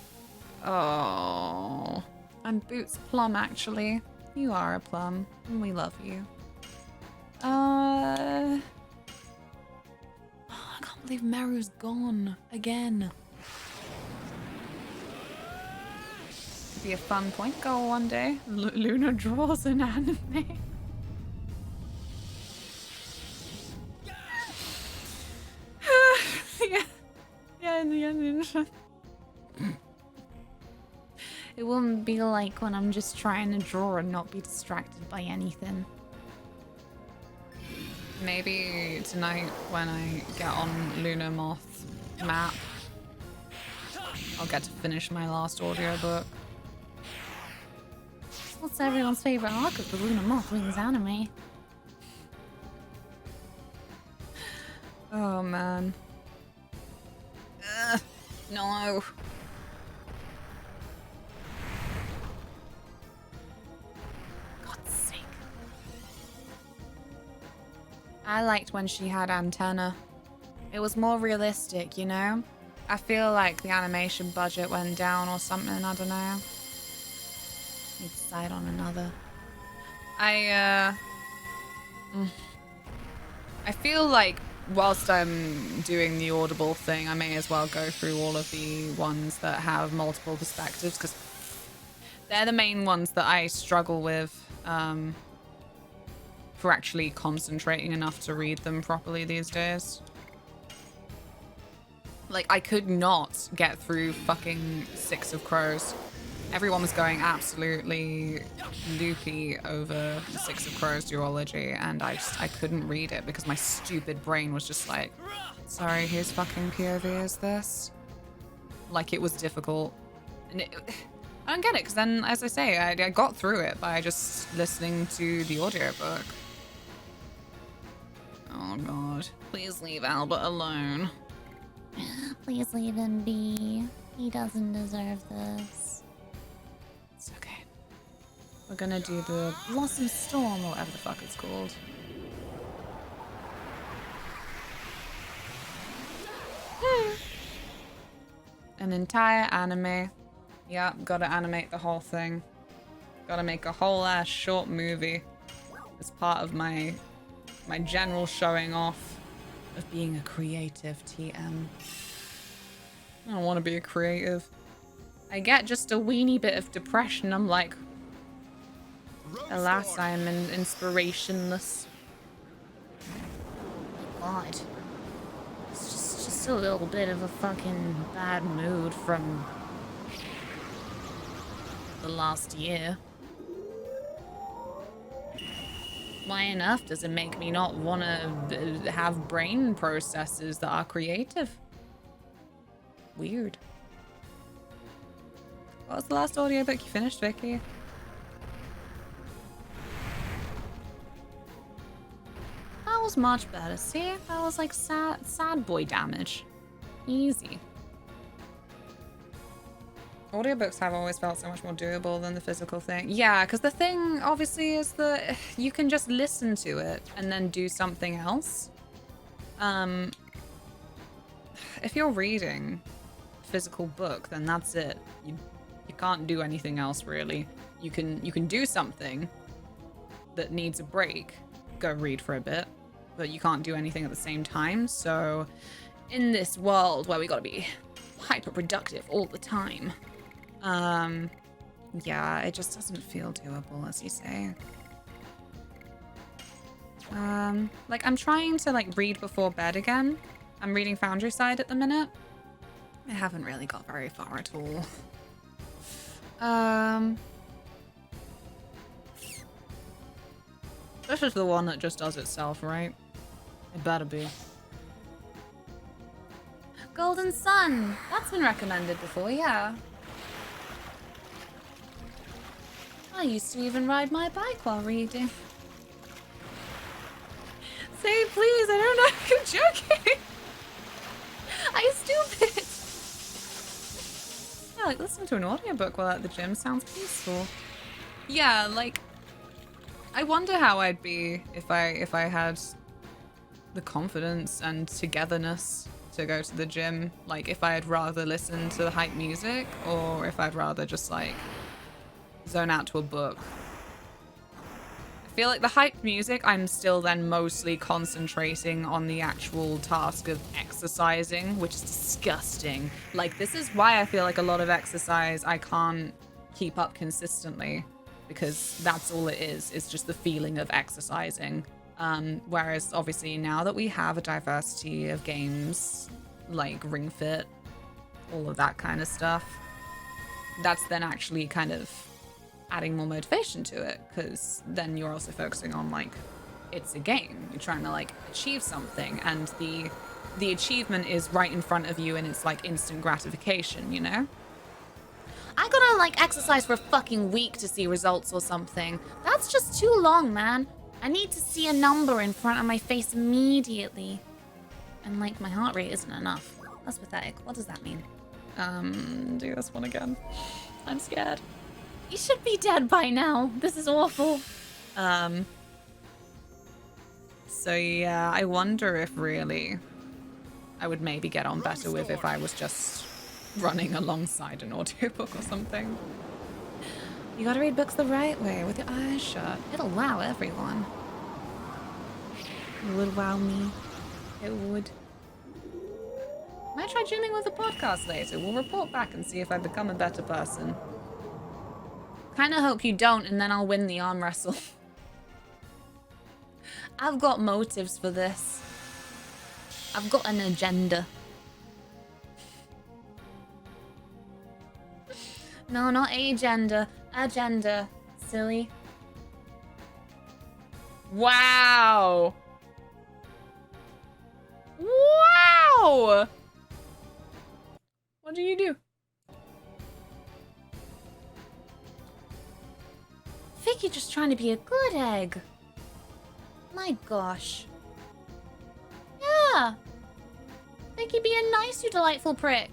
Oh. And Boots Plum, actually. You are a plum, and we love you. I can't believe Meru's gone again. Could be a fun point goal one day. Luna draws an anime. yeah, in the end. It wouldn't be like when I'm just trying to draw and not be distracted by anything. Maybe tonight when I get on LunaMoth map, I'll get to finish my last audiobook. What's everyone's favorite arc of the LunaMothWings anime? Oh man. No. God's sake. I liked when she had antenna. It was more realistic, you know? I feel like the animation budget went down or something, I don't know. Need to decide on another. I feel like whilst I'm doing the Audible thing, I may as well go through all of the ones that have multiple perspectives, because they're the main ones that I struggle with for actually concentrating enough to read them properly these days. Like, I could not get through fucking Six of Crows. Everyone was going absolutely loopy over the Six of Crows duology, and I couldn't read it because my stupid brain was just like, sorry, whose fucking POV is this? Like, it was difficult. And I don't get it, because then, as I say, I got through it by just listening to the audiobook. Oh god. Please leave Albert alone. Please leave him be. He doesn't deserve this. It's okay. We're gonna do the Blossom Storm, or whatever the fuck it's called. An entire anime. Yeah, gotta animate the whole thing. Gotta make a whole ass short movie as part of my general showing off of being a creative TM. I don't want to be a creative. I get just a weeny bit of depression. I'm like, alas, I am inspirationless. God. It's just a little bit of a fucking bad mood from the last year. Why enough does it make me not want to have brain processes that are creative? Weird. What was the last audiobook you finished, Vicky? That was much better. See? That was like sad boy damage. Easy. Audiobooks have always felt so much more doable than the physical thing. Yeah, because the thing, obviously, is that you can just listen to it and then do something else. If you're reading a physical book, then that's it. You can't do anything else, really. You can do something that needs a break. Go read for a bit. But you can't do anything at the same time. So, in this world where we gotta be hyper productive all the time, yeah, it just doesn't feel doable, as you say. Like, I'm trying to, like, read before bed again. I'm reading Foundry Side at the minute. I haven't really got very far at all. This is the one that just does itself, right? It better be. Golden Sun! That's been recommended before, yeah. I used to even ride my bike while reading. Say please, I don't know if you're joking. I'm stupid! Yeah, like listening to an audiobook while at the gym sounds peaceful. Yeah, like I wonder how I'd be if I had the confidence and togetherness to go to the gym. Like, if I'd rather listen to the hype music or if I'd rather just, like, zone out to a book. I feel like the hype music, I'm still then mostly concentrating on the actual task of exercising, which is disgusting. Like, this is why I feel like a lot of exercise I can't keep up consistently, because that's all it is. It's just the feeling of exercising. Whereas obviously now that we have a diversity of games like Ring Fit, all of that kind of stuff, that's then actually kind of adding more motivation to it, because then you're also focusing on, like, it's a game. You're trying to, like, achieve something, and the achievement is right in front of you, and it's like instant gratification, you know? I gotta, like, exercise for a fucking week to see results or something. That's just too long, man. I need to see a number in front of my face immediately. And, like, my heart rate isn't enough. That's pathetic. What does that mean? Do this one again. I'm scared. You should be dead by now. This is awful. So yeah, I wonder if really I would maybe get on better with if I was just running alongside an audiobook or something. You gotta read books the right way, with your eyes shut. It'll wow everyone. It would wow me. It would. Might try gymming with a podcast later. We'll report back and see if I become a better person. Kinda hope you don't, and then I'll win the arm wrestle. I've got motives for this. I've got an agenda. No, not agenda. Agenda. Silly. Wow. Wow! What do you do? Vicky just trying to be a good egg. My gosh. Yeah. Vicky being nice, you delightful prick.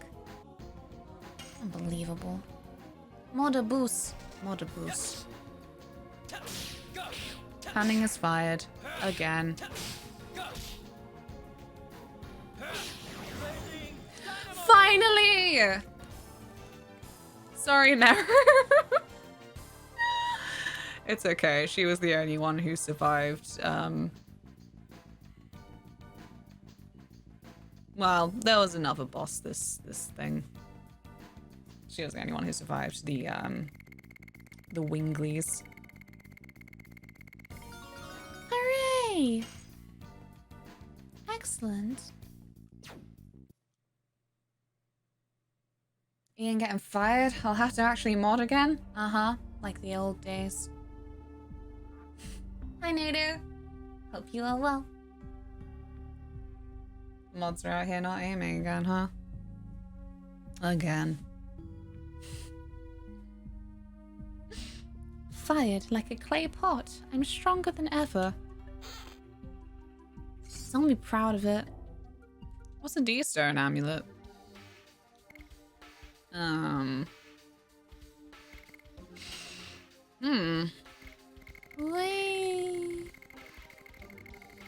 Unbelievable. Modaboost. Modaboost. Canning is fired. Again. Finally! Sorry, Mary. It's okay. She was the only one who survived. Well, there was another boss this thing. She was the only one who survived the Winglies. Hooray! Excellent. Ian getting fired? I'll have to actually mod again? Uh-huh. Like the old days. Hi, Nader. Hope you are well. Mods are out here not aiming again, huh? Again. Fired like a clay pot. I'm stronger than ever. Someone be proud of it. What's a D-Stone amulet? Wait.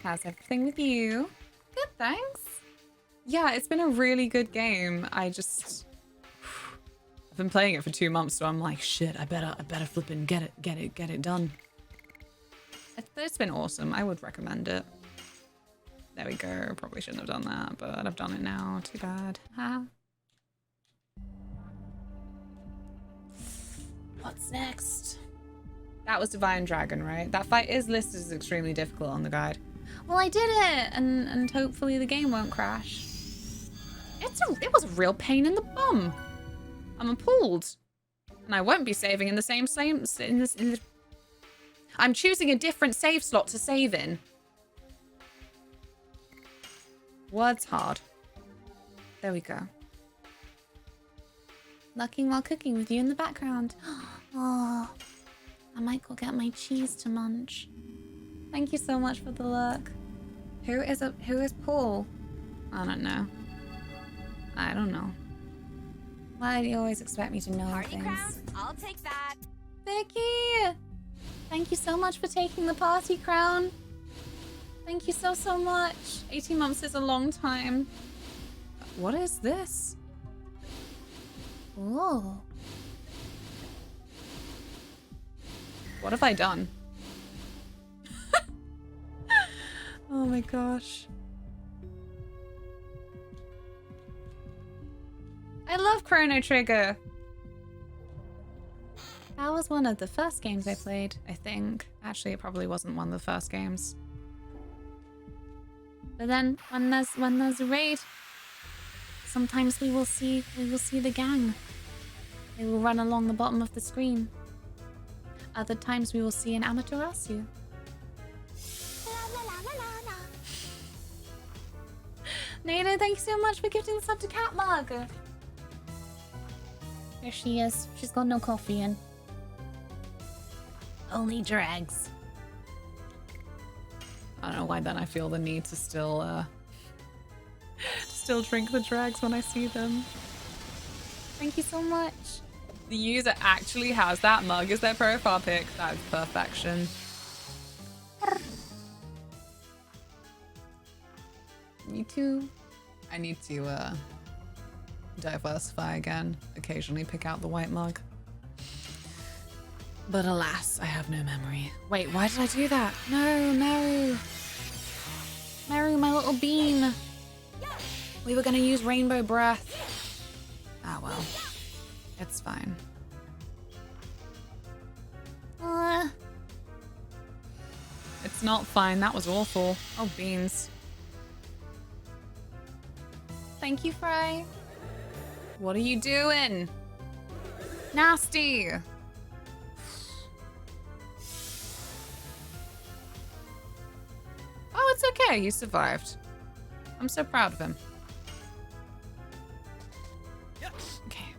How's everything with you? Good, thanks. Yeah, it's been a really good game. I've been playing it for 2 months, so I'm like, shit, I better flip and get it done. It's been awesome. I would recommend it. There we go. Probably shouldn't have done that, but I've done it now. Too bad. Ha. What's next? That was Divine Dragon, right? That fight is listed as extremely difficult on the guide. Well, I did it, and hopefully the game won't crash. It was a real pain in the bum. I'm appalled, and I won't be saving in the same. I'm choosing a different save slot to save in. Words hard. There we go. Lucking while cooking with you in the background. Oh, I might go get my cheese to munch. Thank you so much for the look. Who is Paul? I don't know. I don't know. Why do you always expect me to know Party things? crown? I'll take that. Vicky! Thank you so much for taking the party crown. Thank you so much. 18 months is a long time. What is this? Oh. What have I done? Oh my gosh. I love Chrono Trigger. That was one of the first games I played, I think. Actually, it probably wasn't one of the first games. But then when there's a raid, sometimes we will see the gang. They will run along the bottom of the screen. Other times we will see an Amaterasu. Nada, thank you so much for gifting the sub to Cat Mug. There she is. She's got no coffee in. Only drags. I don't know why then I feel the need to still drink the drags when I see them. Thank you so much. The user actually has that mug as their profile pic. That is perfection. Me too. I need to diversify again. Occasionally pick out the white mug. But alas, I have no memory. Wait, why did I do that? No, Meru. Meru, my little bean. We were gonna use Rainbow Breath. Ah, well. It's fine. It's not fine. That was awful. Oh, beans. Thank you, Fry. What are you doing? Nasty. Oh, it's okay. You survived. I'm so proud of him. Okay.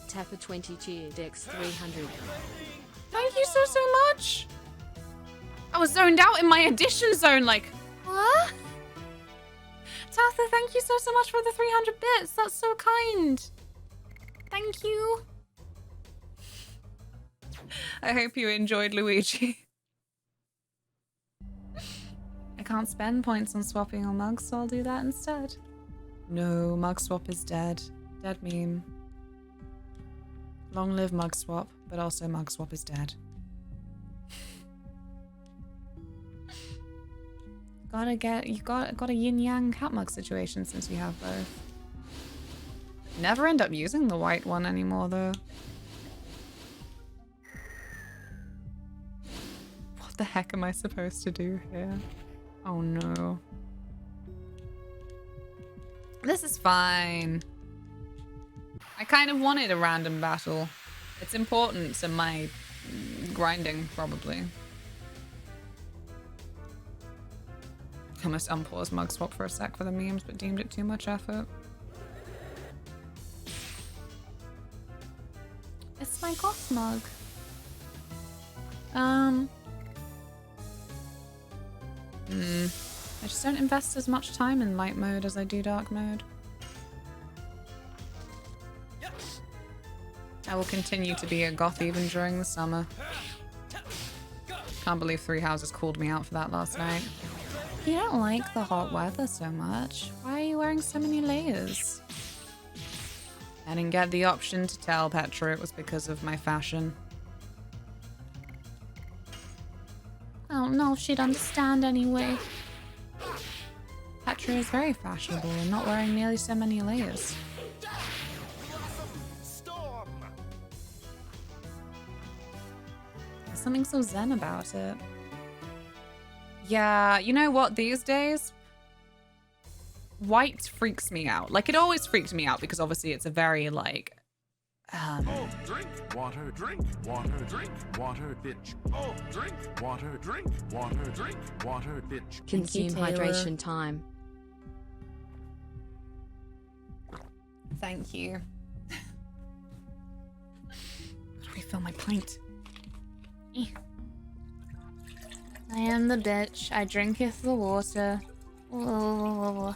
Tapper 20 cheered X 300. Thank you so much. I was zoned out in my addition zone, like, what? Tatha, thank you so much for the 300 bits. That's so kind. Thank you. I hope you enjoyed Luigi. I can't spend points on swapping or mugs, so I'll do that instead. No, mug swap is dead. Dead meme. Long live mug swap, but also mug swap is dead. You got a yin yang cat mug situation since you have both. Never end up using the white one anymore though. What the heck am I supposed to do here? Oh no. This is fine. I kind of wanted a random battle. It's important to my grinding, probably. Almost unpaused mug swap for a sec for the memes, but deemed it too much effort. It's my goth mug. I just don't invest as much time in light mode as I do dark mode. I will continue to be a goth even during the summer. Can't believe Three Houses called me out for that last night. You don't like the hot weather so much. Why are you wearing so many layers? I didn't get the option to tell Petra it was because of my fashion. I don't know if she'd understand anyway. Petra is very fashionable and not wearing nearly so many layers. There's something so zen about it. Yeah, you know what? These days, white freaks me out. Like, it always freaked me out because obviously it's a very, like, Oh, drink water, drink water, drink water, bitch. Oh, drink water, drink water, drink water, bitch. Consume hydration time. Thank you. Refill my pint. I am the bitch. I drinketh the water. Oh.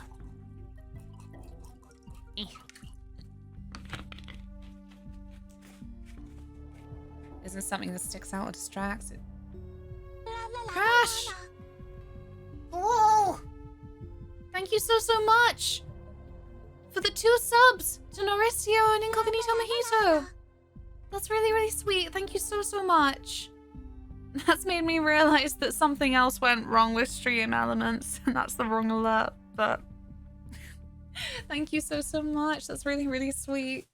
Isn't something that sticks out or distracts it? Crash! thank you so, so much for the 2 subs to Noristio and Incognito Mojito. That's really, really sweet. Thank you so, so much. That's made me realize that something else went wrong with Stream Elements, and that's the wrong alert, but thank you so, so much. That's really, really sweet.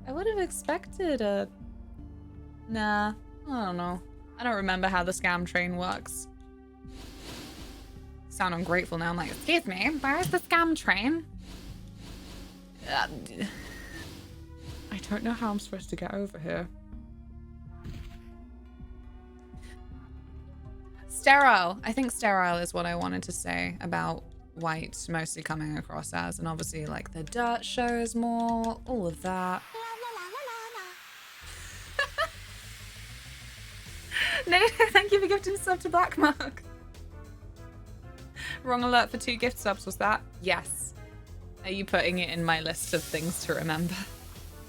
I would have expected a... Nah, I don't know. I don't remember how the scam train works. Sound ungrateful now. I'm like, excuse me, where's the scam train? I don't know how I'm supposed to get over here. Sterile. I think sterile is what I wanted to say about white mostly coming across as, and obviously like the dirt shows more, all of that. No, thank you for gifting a sub to Black Mark. Wrong alert for 2 gift subs, was that? Yes. Are you putting it in my list of things to remember?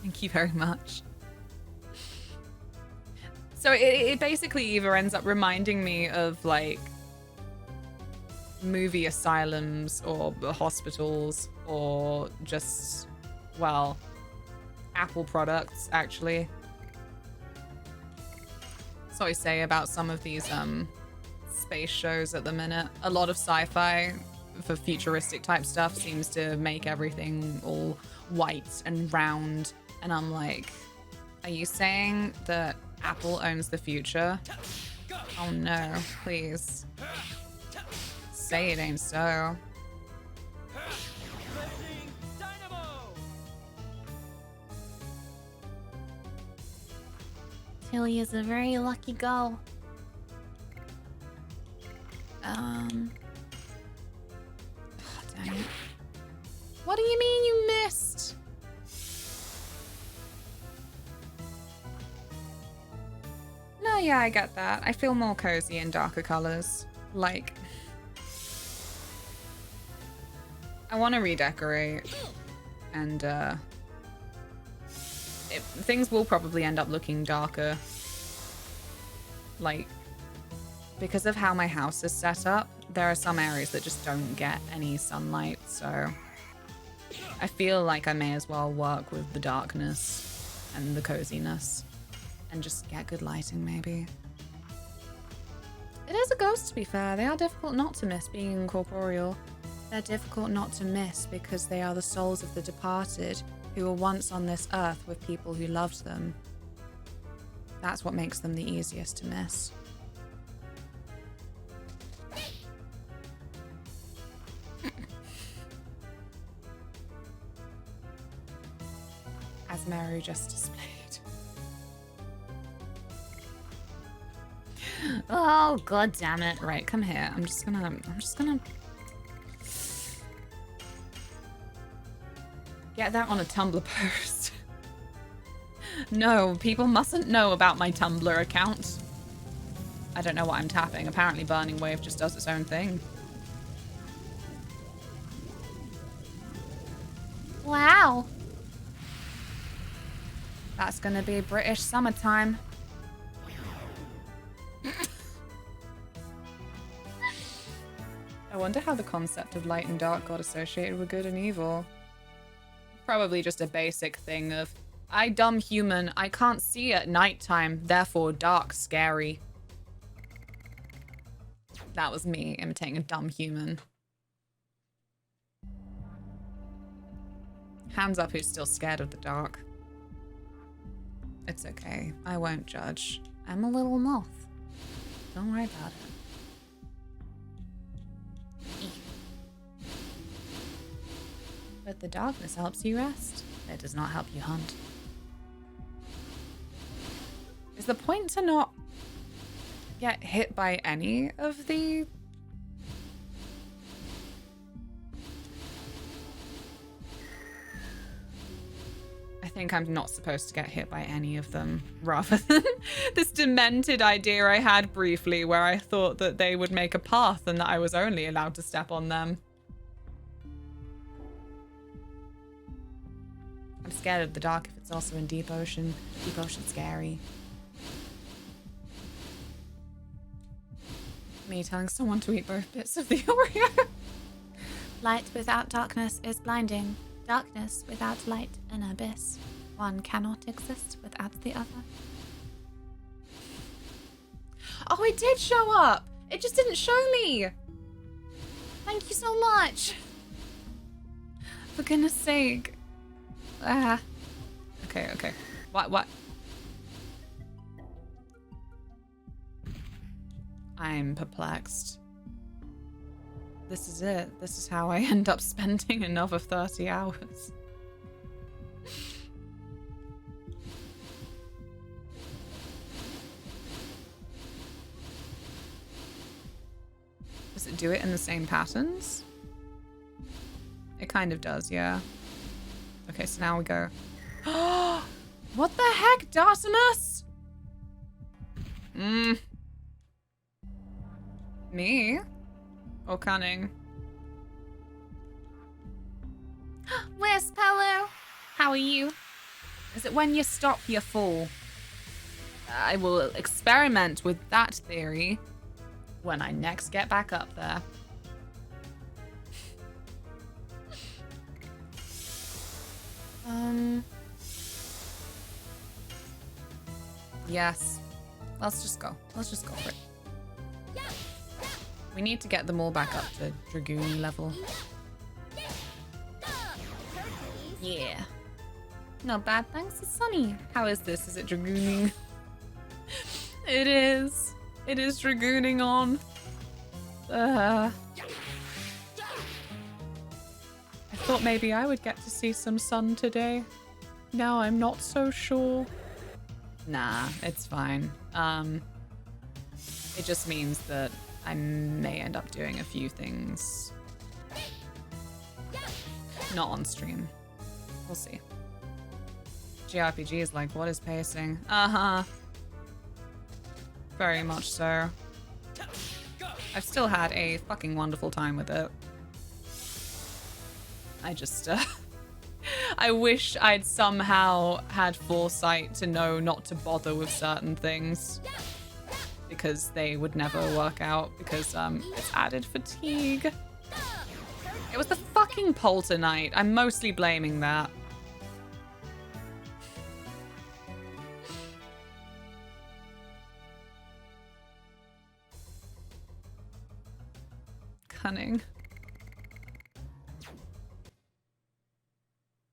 Thank you very much. So it basically either ends up reminding me of like movie asylums or hospitals or just, well, Apple products actually. So I say about some of these space shows at the minute. A lot of sci-fi for futuristic type stuff seems to make everything all white and round. And I'm like, are you saying that Apple owns the future? Oh no, please. Say it ain't so. Tilly is a very lucky girl. Oh, dang it. What do you mean you missed? No, yeah, I get that. I feel more cozy in darker colors. Like, I want to redecorate, and things will probably end up looking darker. Like, because of how my house is set up, there are some areas that just don't get any sunlight, so I feel like I may as well work with the darkness and the coziness and just get good lighting, maybe. It is a ghost, to be fair. They are difficult not to miss, being incorporeal. They're difficult not to miss because they are the souls of the departed who were once on this earth with people who loved them. That's what makes them the easiest to miss. As Mary just displayed. Oh, god damn it. Right, come here. I'm just gonna get that on a Tumblr post. No, people mustn't know about my Tumblr account. I don't know what I'm tapping. Apparently Burning Wave just does its own thing. Wow. That's gonna be British summertime. I wonder how the concept of light and dark got associated with good and evil. Probably just a basic thing of, I dumb human, I can't see at nighttime, therefore dark scary. That was me imitating a dumb human. Hands up who's still scared of the dark. It's okay, I won't judge. I'm a little moth. Don't worry about it. But the darkness helps you rest. It does not help you hunt. Is the point to not get hit by any of the... I think I'm not supposed to get hit by any of them, rather than this demented idea I had briefly where I thought that they would make a path and that I was only allowed to step on them. I'm scared of the dark if it's also in deep ocean. Deep ocean's scary. Me telling someone to eat both bits of the Oreo. Light without darkness is blinding. Darkness without light, an abyss. One cannot exist without the other. Oh, it did show up. It just didn't show me. Thank you so much. For goodness sake. Ah. Okay. What? I'm perplexed. This is it. This is how I end up spending another 30 hours. Does it do it in the same patterns? It kind of does, yeah. Okay, so now we go. What the heck, Dartimus? Me? Or Cunning? Wisp, hello. How are you? Is it when you stop, you fall? I will experiment with that theory when I next get back up there. Yes. Let's just go. Let's just go for it. We need to get them all back up to Dragoon level. Yeah. Not bad, thanks. It's sunny. How is this? Is it Dragooning? It is. It is Dragooning on. I thought maybe I would get to see some sun today. Now I'm not so sure. Nah, it's fine. It just means that I may end up doing a few things. Not on stream. We'll see. JRPG is like, what is pacing? Uh-huh. Very much so. I've still had a fucking wonderful time with it. I just, I wish I'd somehow had foresight to know not to bother with certain things. Because they would never work out, because it's added fatigue. It was the fucking Polternight. I'm mostly blaming that. Cunning.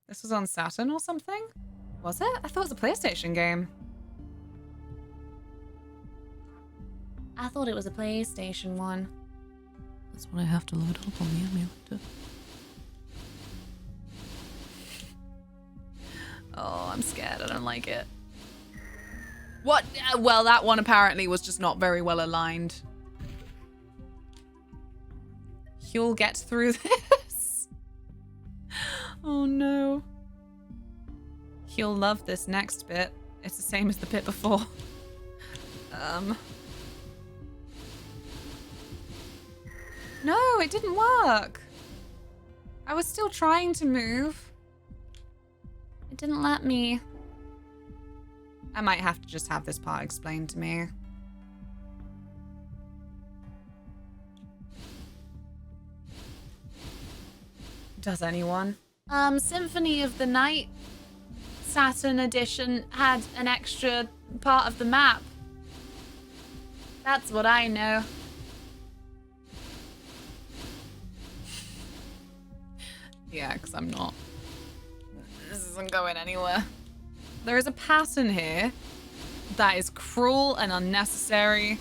This was on Saturn or something? Was it? I thought it was a PlayStation game. I thought it was a PlayStation one. That's what I have to load up on the emulator. Oh, I'm scared. I don't like it. What? Well, that one apparently was just not very well aligned. You'll get through this. Oh no. He'll love this next bit. It's the same as the bit before. No, it didn't work. I was still trying to move. It didn't let me. I might have to just have this part explained to me. Does anyone? Symphony of the Night Saturn edition had an extra part of the map. That's what I know. Yeah, because I'm not. This isn't going anywhere. There is a pattern here that is cruel and unnecessary.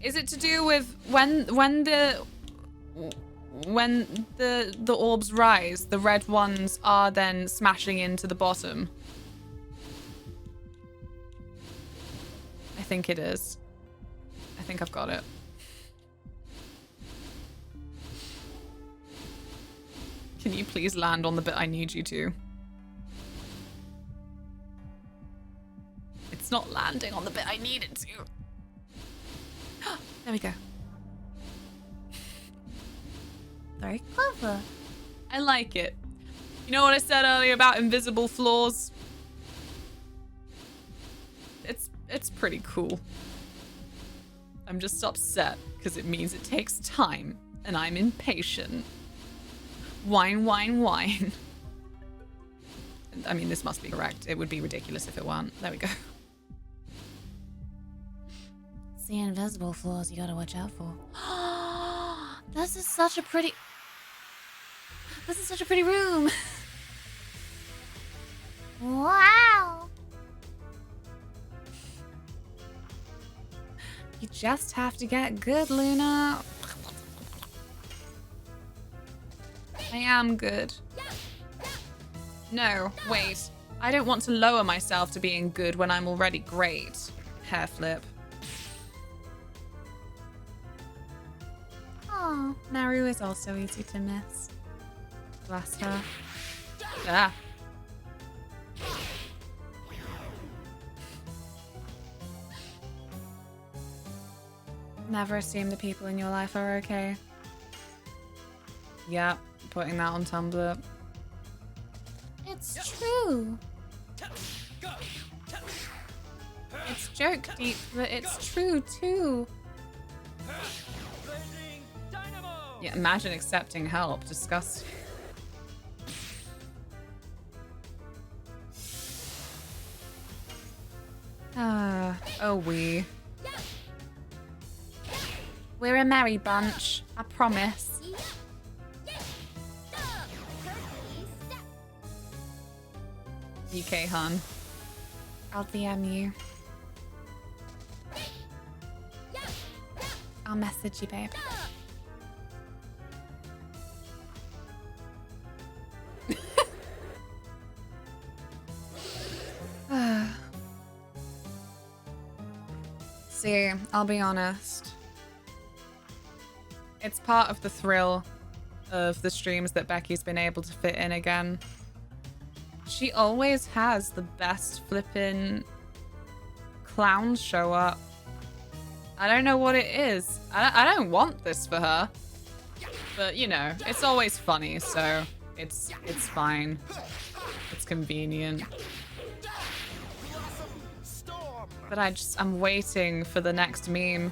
Is it to do with when the orbs rise, the red ones are then smashing into the bottom? I think it is. I think I've got it. Can you please land on the bit I need you to? It's not landing on the bit I need it to. There we go. Very clever. I like it. You know what I said earlier about invisible floors? It's pretty cool. I'm just upset because it means it takes time and I'm impatient. Whine, whine, whine. I mean, this must be correct. It would be ridiculous if it weren't. There we go. It's the invisible floors you gotta watch out for. This is such a pretty... This is such a pretty room. Wow. You just have to get good, Luna. I am good. No, wait. I don't want to lower myself to being good when I'm already great. Hair flip. Oh, Naru is also easy to miss. Bless her. Ah. Never assume the people in your life are okay. Yeah, putting that on Tumblr. It's true. It's joke deep, but it's true too. Yeah, imagine accepting help. Disgusting. Oh we. We're a merry bunch, I promise. BK hun. I'll DM you. I'll message you, babe. See, I'll be honest. It's part of the thrill of the streams that Becky's been able to fit in again. She always has the best flippin' clowns show up. I don't know what it is. I don't want this for her. But, you know, it's always funny, so it's fine. It's convenient. But I'm waiting for the next meme.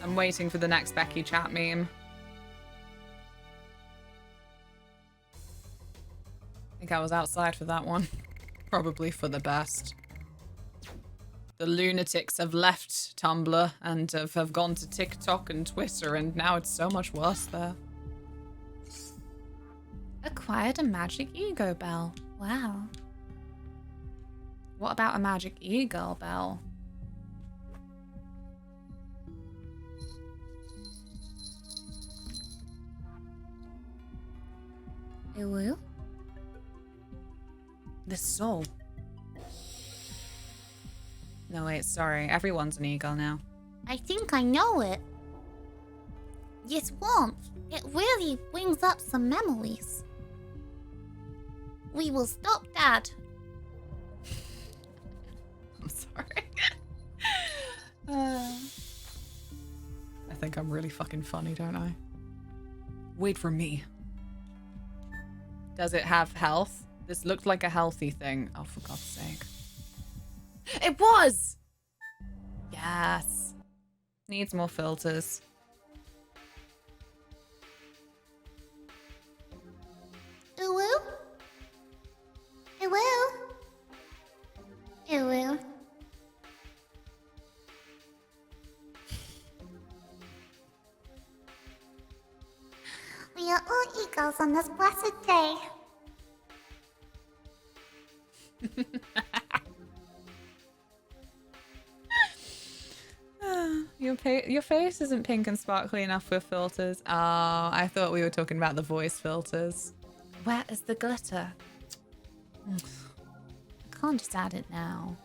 I'm waiting for the next Becky chat meme. I think I was outside for that one. Probably for the best. The lunatics have left Tumblr and have gone to TikTok and Twitter, and now it's so much worse there. Acquired a magic ego bell. Wow. What about a magic ego bell? Ew. The soul. No, wait, sorry. Everyone's an eagle now. I think I know it. This warmth, it really brings up some memories. We will stop that. I'm sorry. I think I'm really fucking funny, don't I? Wait for me. Does it have health? This looked like a healthy thing. Oh, for God's sake. It was! Yes. Needs more filters. Ooh. Ooh. Ooh. We are all eagles on this blessed day. Your face isn't pink and sparkly enough with filters. Oh, I thought we were talking about the voice filters. Where is the glitter? I can't just add it now.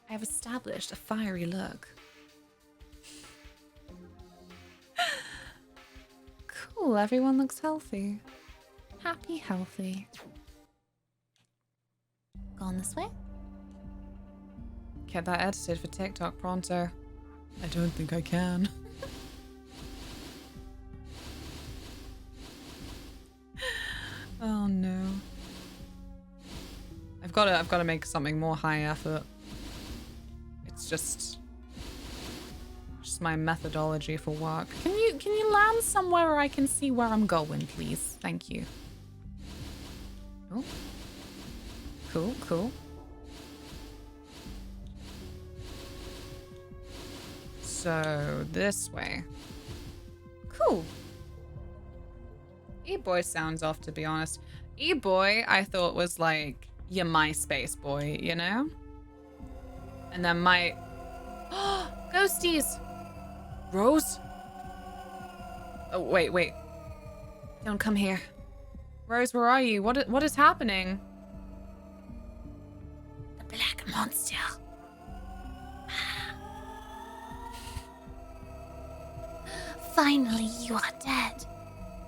I've established a fiery look. Cool, everyone looks healthy. Happy, healthy. Gone this way? Get that edited for TikTok pronto. I don't think I can. Oh no. I've got to make something more high effort. It's just Just my methodology for work. Can you land somewhere where I can see where I'm going, please? Thank you. Oh. Cool, cool. So, this way. Cool. E-boy sounds off, to be honest. E-boy, I thought was like your MySpace boy, you know? And then my... Ghosties! Rose? Oh, wait. Don't come here. Rose, where are you? What is happening? The black monster. Finally, you are dead.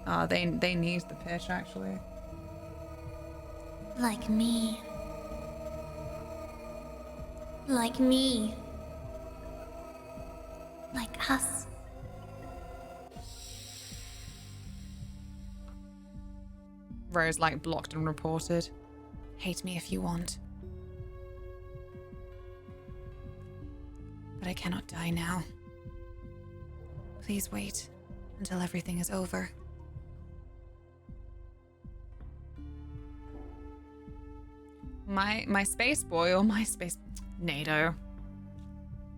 Oh, they need the pitch, actually. Like me. Like me. Like us. Rose, like, blocked and reported. Hate me if you want. But I cannot die now. Please wait until everything is over. My space boy or my space... NATO.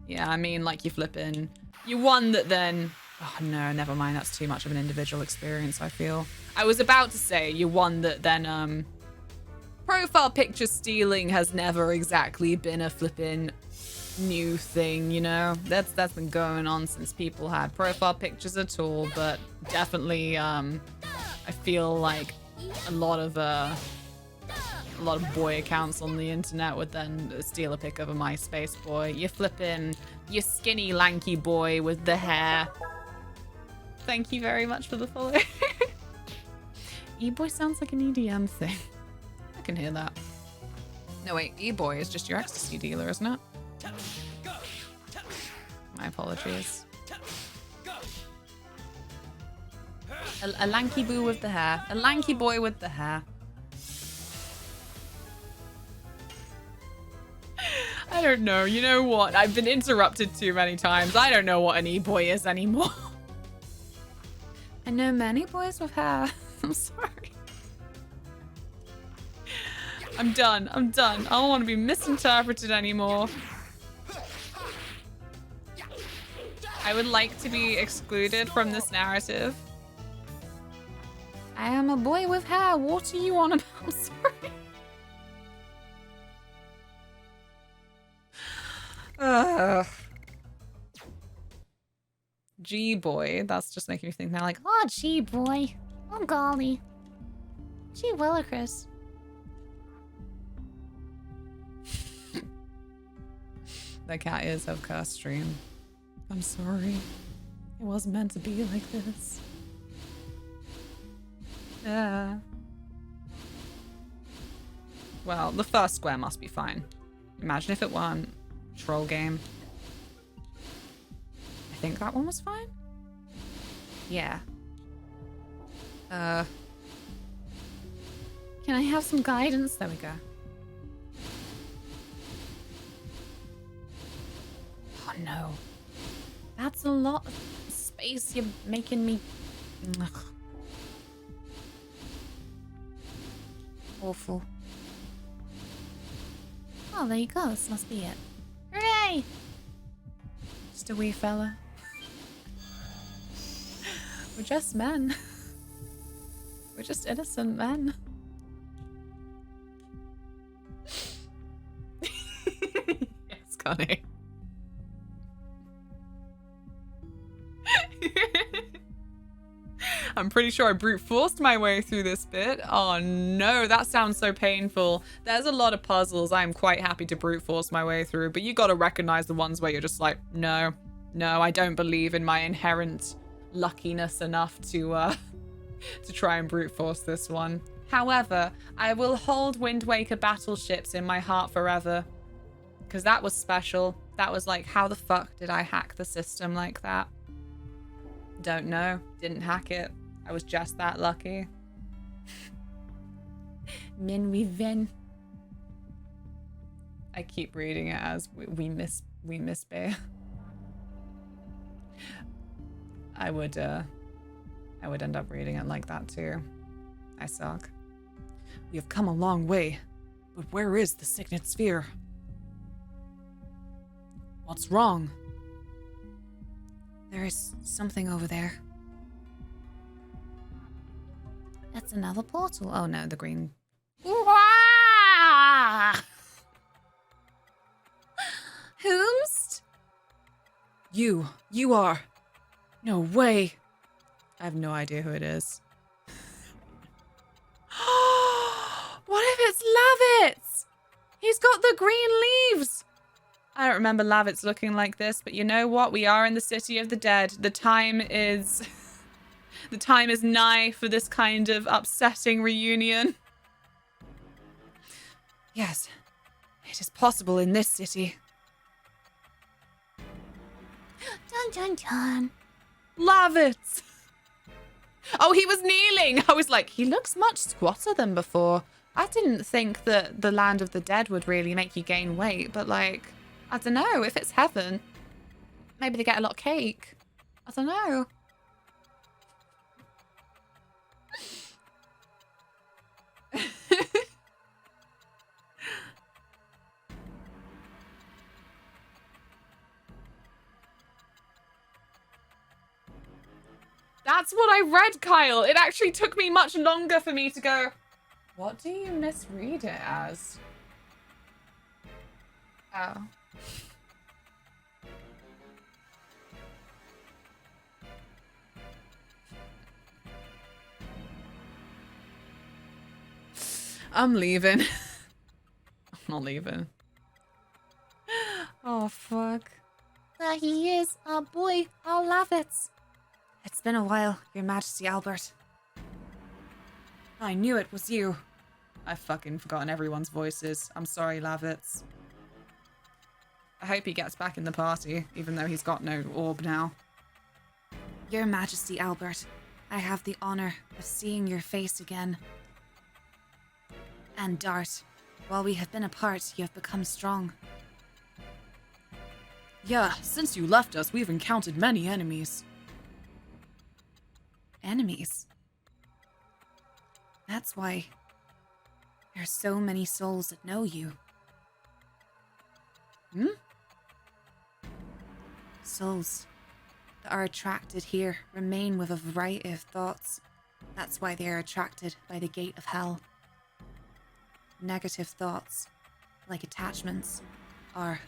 Yeah, I mean, like, you flipping... You won that then... Oh, no, never mind. That's too much of an individual experience, I feel. I was about to say you won that then, profile picture stealing has never exactly been a flipping new thing, you know? That's been going on since people had profile pictures at all, but definitely, I feel like a lot of boy accounts on the internet would then steal a pic of a MySpace boy. You're flipping your skinny, lanky boy with the hair. Thank you very much for the follow. E-boy sounds like an EDM thing. I can hear that. No, wait, E-boy is just your ecstasy dealer, isn't it? My apologies. A lanky boo with the hair. A lanky boy with the hair. I don't know. You know what? I've been interrupted too many times. I don't know what an e-boy is anymore. I know many boys with hair. I'm sorry. I'm done. I don't want to be misinterpreted anymore. I would like to be excluded from this narrative. I am a boy with hair. What are you on about? I'm sorry. G-boy. That's just making me think now, like, Oh, gee, boy. Oh, golly. Gee, Willikers. the cat ears have cursed stream. I'm sorry. It wasn't meant to be like this. Yeah. Well, the first square must be fine. Imagine if it weren't. Troll game. I think that one was fine. Yeah. Can I have some guidance? There we go. Oh no. That's a lot of space you're making me... Ugh. Awful. Oh, there you go. This must be it. Hooray! Just a wee fella. We're just men. We're just innocent men. Yes, Connie. I'm pretty sure I brute forced my way through this bit. Oh no, that sounds so painful. There's a lot of puzzles I'm quite happy to brute force my way through, but you gotta recognize the ones where you're just like, no, I don't believe in my inherent luckiness enough to try and brute force this one. However, I will hold Wind Waker battleships in my heart forever. Because that was special. That was like, how the fuck did I hack the system like that? Don't know. Didn't hack it. I was just that lucky. Min we ven. I keep reading it as we miss Bear. I would end up reading it like that too. I suck. We have come a long way, but where is the signet sphere? What's wrong? There is something over there. It's another portal. Oh no, the green. Whomst? You are. No way. I have no idea who it is. What if it's Lavitz? He's got the green leaves. I don't remember Lavitz looking like this, but you know what? We are in the city of the dead. The time is nigh for this kind of upsetting reunion. Yes, it is possible in this city. Dun dun dun. Lavitz! Oh, he was kneeling! I was like, he looks much squatter than before. I didn't think that the land of the dead would really make you gain weight, but like, I don't know, if it's heaven, maybe they get a lot of cake. I don't know. That's what I read, Kyle. It actually took me much longer for me to go, what do you misread it as? Oh. I'm leaving. I'm not leaving. Oh, fuck. There he is, our boy, our Lavitz. It's been a while, Your Majesty Albert. I knew it was you. I've fucking forgotten everyone's voices. I'm sorry, Lavitz. I hope he gets back in the party, even though he's got no orb now. Your Majesty Albert, I have the honor of seeing your face again. And Dart, while we have been apart, you have become strong. Yeah, since you left us, we've encountered many enemies. Enemies? That's why there are so many souls that know you. Hmm? Souls that are attracted here remain with a variety of thoughts. That's why they are attracted by the gate of hell. Negative thoughts, like attachments, are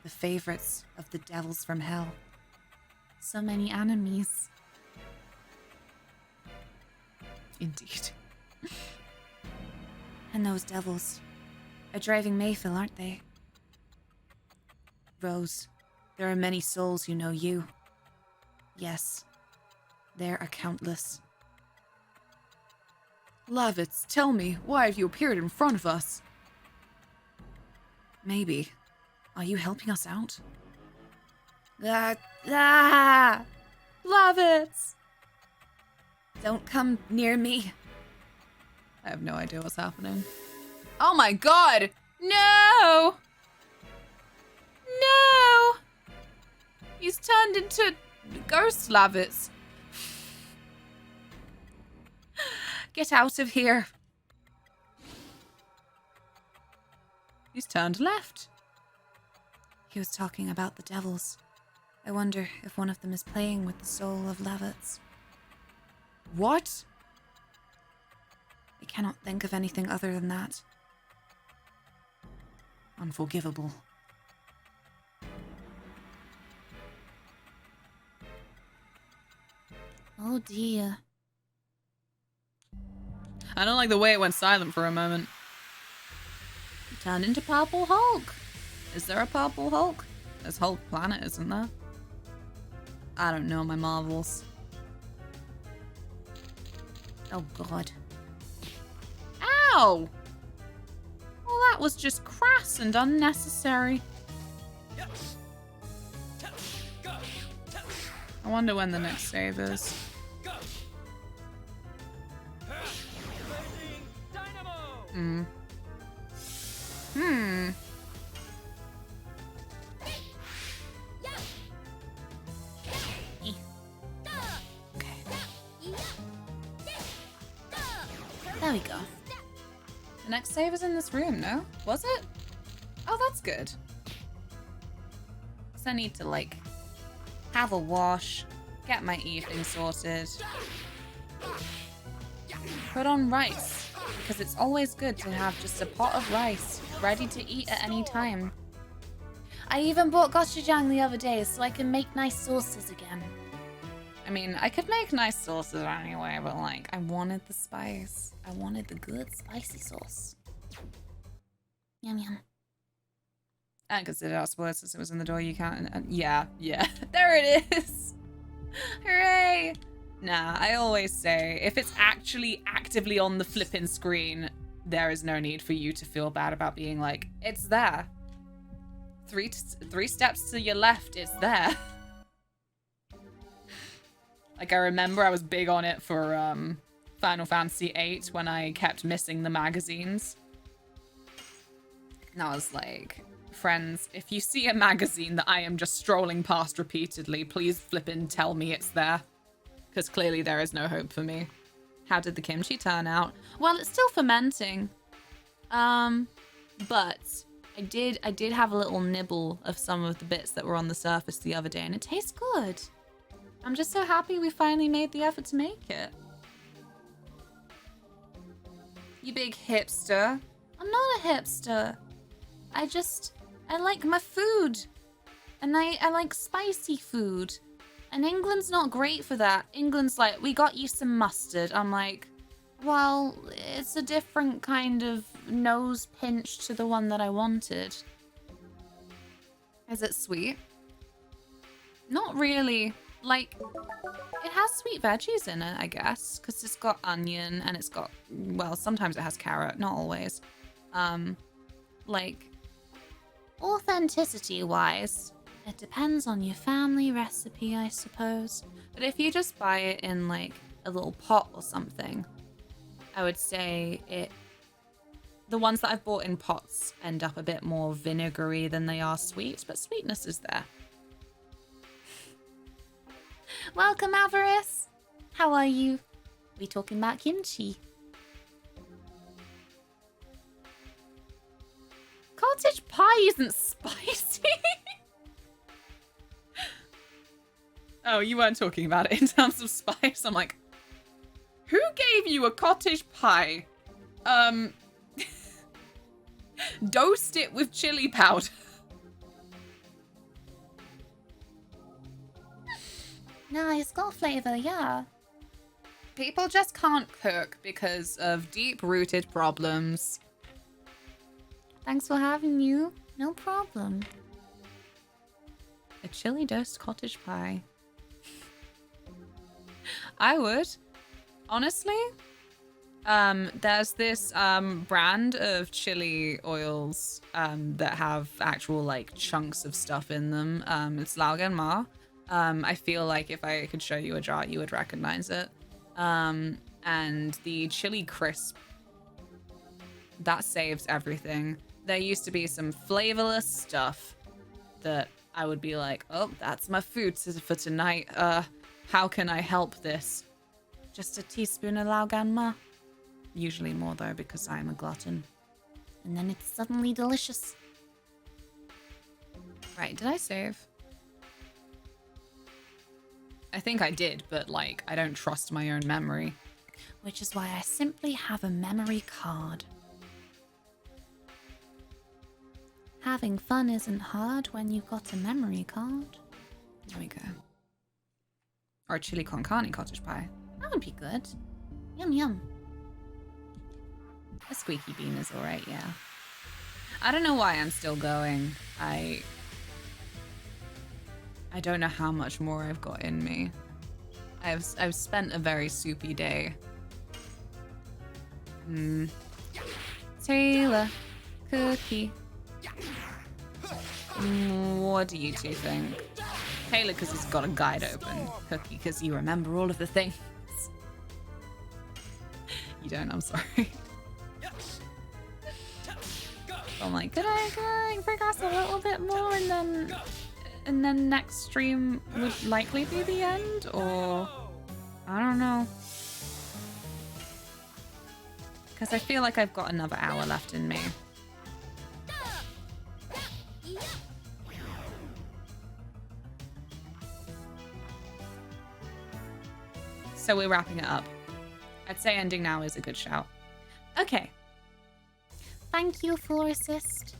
the favorites of the devils from hell. So many enemies. Indeed. And those devils are driving Mayfield, aren't they? Rose, there are many souls who know you. Yes, there are countless. Lavitz, tell me, why have you appeared in front of us? Maybe. Are you helping us out? Lavitz! Don't come near me. I have no idea what's happening. Oh my god! No! No! He's turned into Ghost Lavitz. Get out of here. He's turned left. He was talking about the devils. I wonder if one of them is playing with the soul of Lavitz. What? I cannot think of anything other than that. Unforgivable. Oh dear. I don't like the way it went silent for a moment. He turned into Purple Hulk. Is there a Purple Hulk? There's Hulk Planet, isn't there? I don't know my Marvels. Oh god. Ow! Well, that was just crass and unnecessary. I wonder when the next save is. Hmm. Hmm. There we go. The next save is in this room, no? Was it? Oh, that's good. So I need to, like, have a wash, get my evening sorted, put on rice, because it's always good to have just a pot of rice ready to eat at any time. I even bought gochujang the other day so I can make nice sauces again. I mean, I could make nice sauces anyway, but, like, I wanted the spice. I wanted the good spicy sauce. Yum yum. And consider our spoilers since it was in the door, you can't... yeah. There it is! Hooray! Nah, I always say, if it's actually actively on the flipping screen, there is no need for you to feel bad about being like, it's there. Three steps to your left, it's there. Like, I remember I was big on it for Final Fantasy VIII when I kept missing the magazines. And I was like, friends, if you see a magazine that I am just strolling past repeatedly, please flippin' tell me it's there. Because clearly there is no hope for me. How did the kimchi turn out? Well, it's still fermenting. But I did have a little nibble of some of the bits that were on the surface the other day, and it tastes good. I'm just so happy we finally made the effort to make it. You big hipster. I'm not a hipster. I like my food. And I like spicy food. And England's not great for that. England's like, we got you some mustard. I'm like, well, it's a different kind of nose pinch to the one that I wanted. Is it sweet? Not really. Like, it has sweet veggies in it, I guess, because it's got onion and it's got, well, sometimes it has carrot, not always. Like, authenticity-wise, it depends on your family recipe, I suppose. But if you just buy it in, like, a little pot or something, I would say the ones that I've bought in pots end up a bit more vinegary than they are sweet, but sweetness is there. Welcome, Avarice. How are you? We talking about kimchi? Cottage pie isn't spicy. Oh, you weren't talking about it in terms of spice. I'm like, who gave you a cottage pie? Dosed it with chili powder. Nah, it's got flavor, yeah. People just can't cook because of deep-rooted problems. Thanks for having you. No problem. A chili dosed cottage pie. I would. Honestly, there's this brand of chili oils that have actual like chunks of stuff in them. It's Laugenma. I feel like if I could show you a jar, you would recognize it. And the chili crisp, that saves everything. There used to be some flavorless stuff that I would be like, oh, that's my food for tonight. How can I help this? Just a teaspoon of Laugenma. Usually more though, because I'm a glutton. And then it's suddenly delicious. Right, did I save? I think I did, but like, I don't trust my own memory. Which is why I simply have a memory card. Having fun isn't hard when you've got a memory card. There we go. Or a chili con carne cottage pie. That would be good. Yum yum. A squeaky bean is alright, yeah. I don't know why I'm still going. I don't know how much more I've got in me. I've spent a very soupy day. Taylor, Cookie. What do you two think? Taylor, because he's got a guide open. Cookie, because you remember all of the things. You don't, I'm sorry. I'm like, could I progress a little bit more and then next stream would likely be the end? Or I don't know. Because I feel like I've got another hour left in me. So we're wrapping it up. I'd say ending now is a good shout. Okay. Thank you, Floor Assist.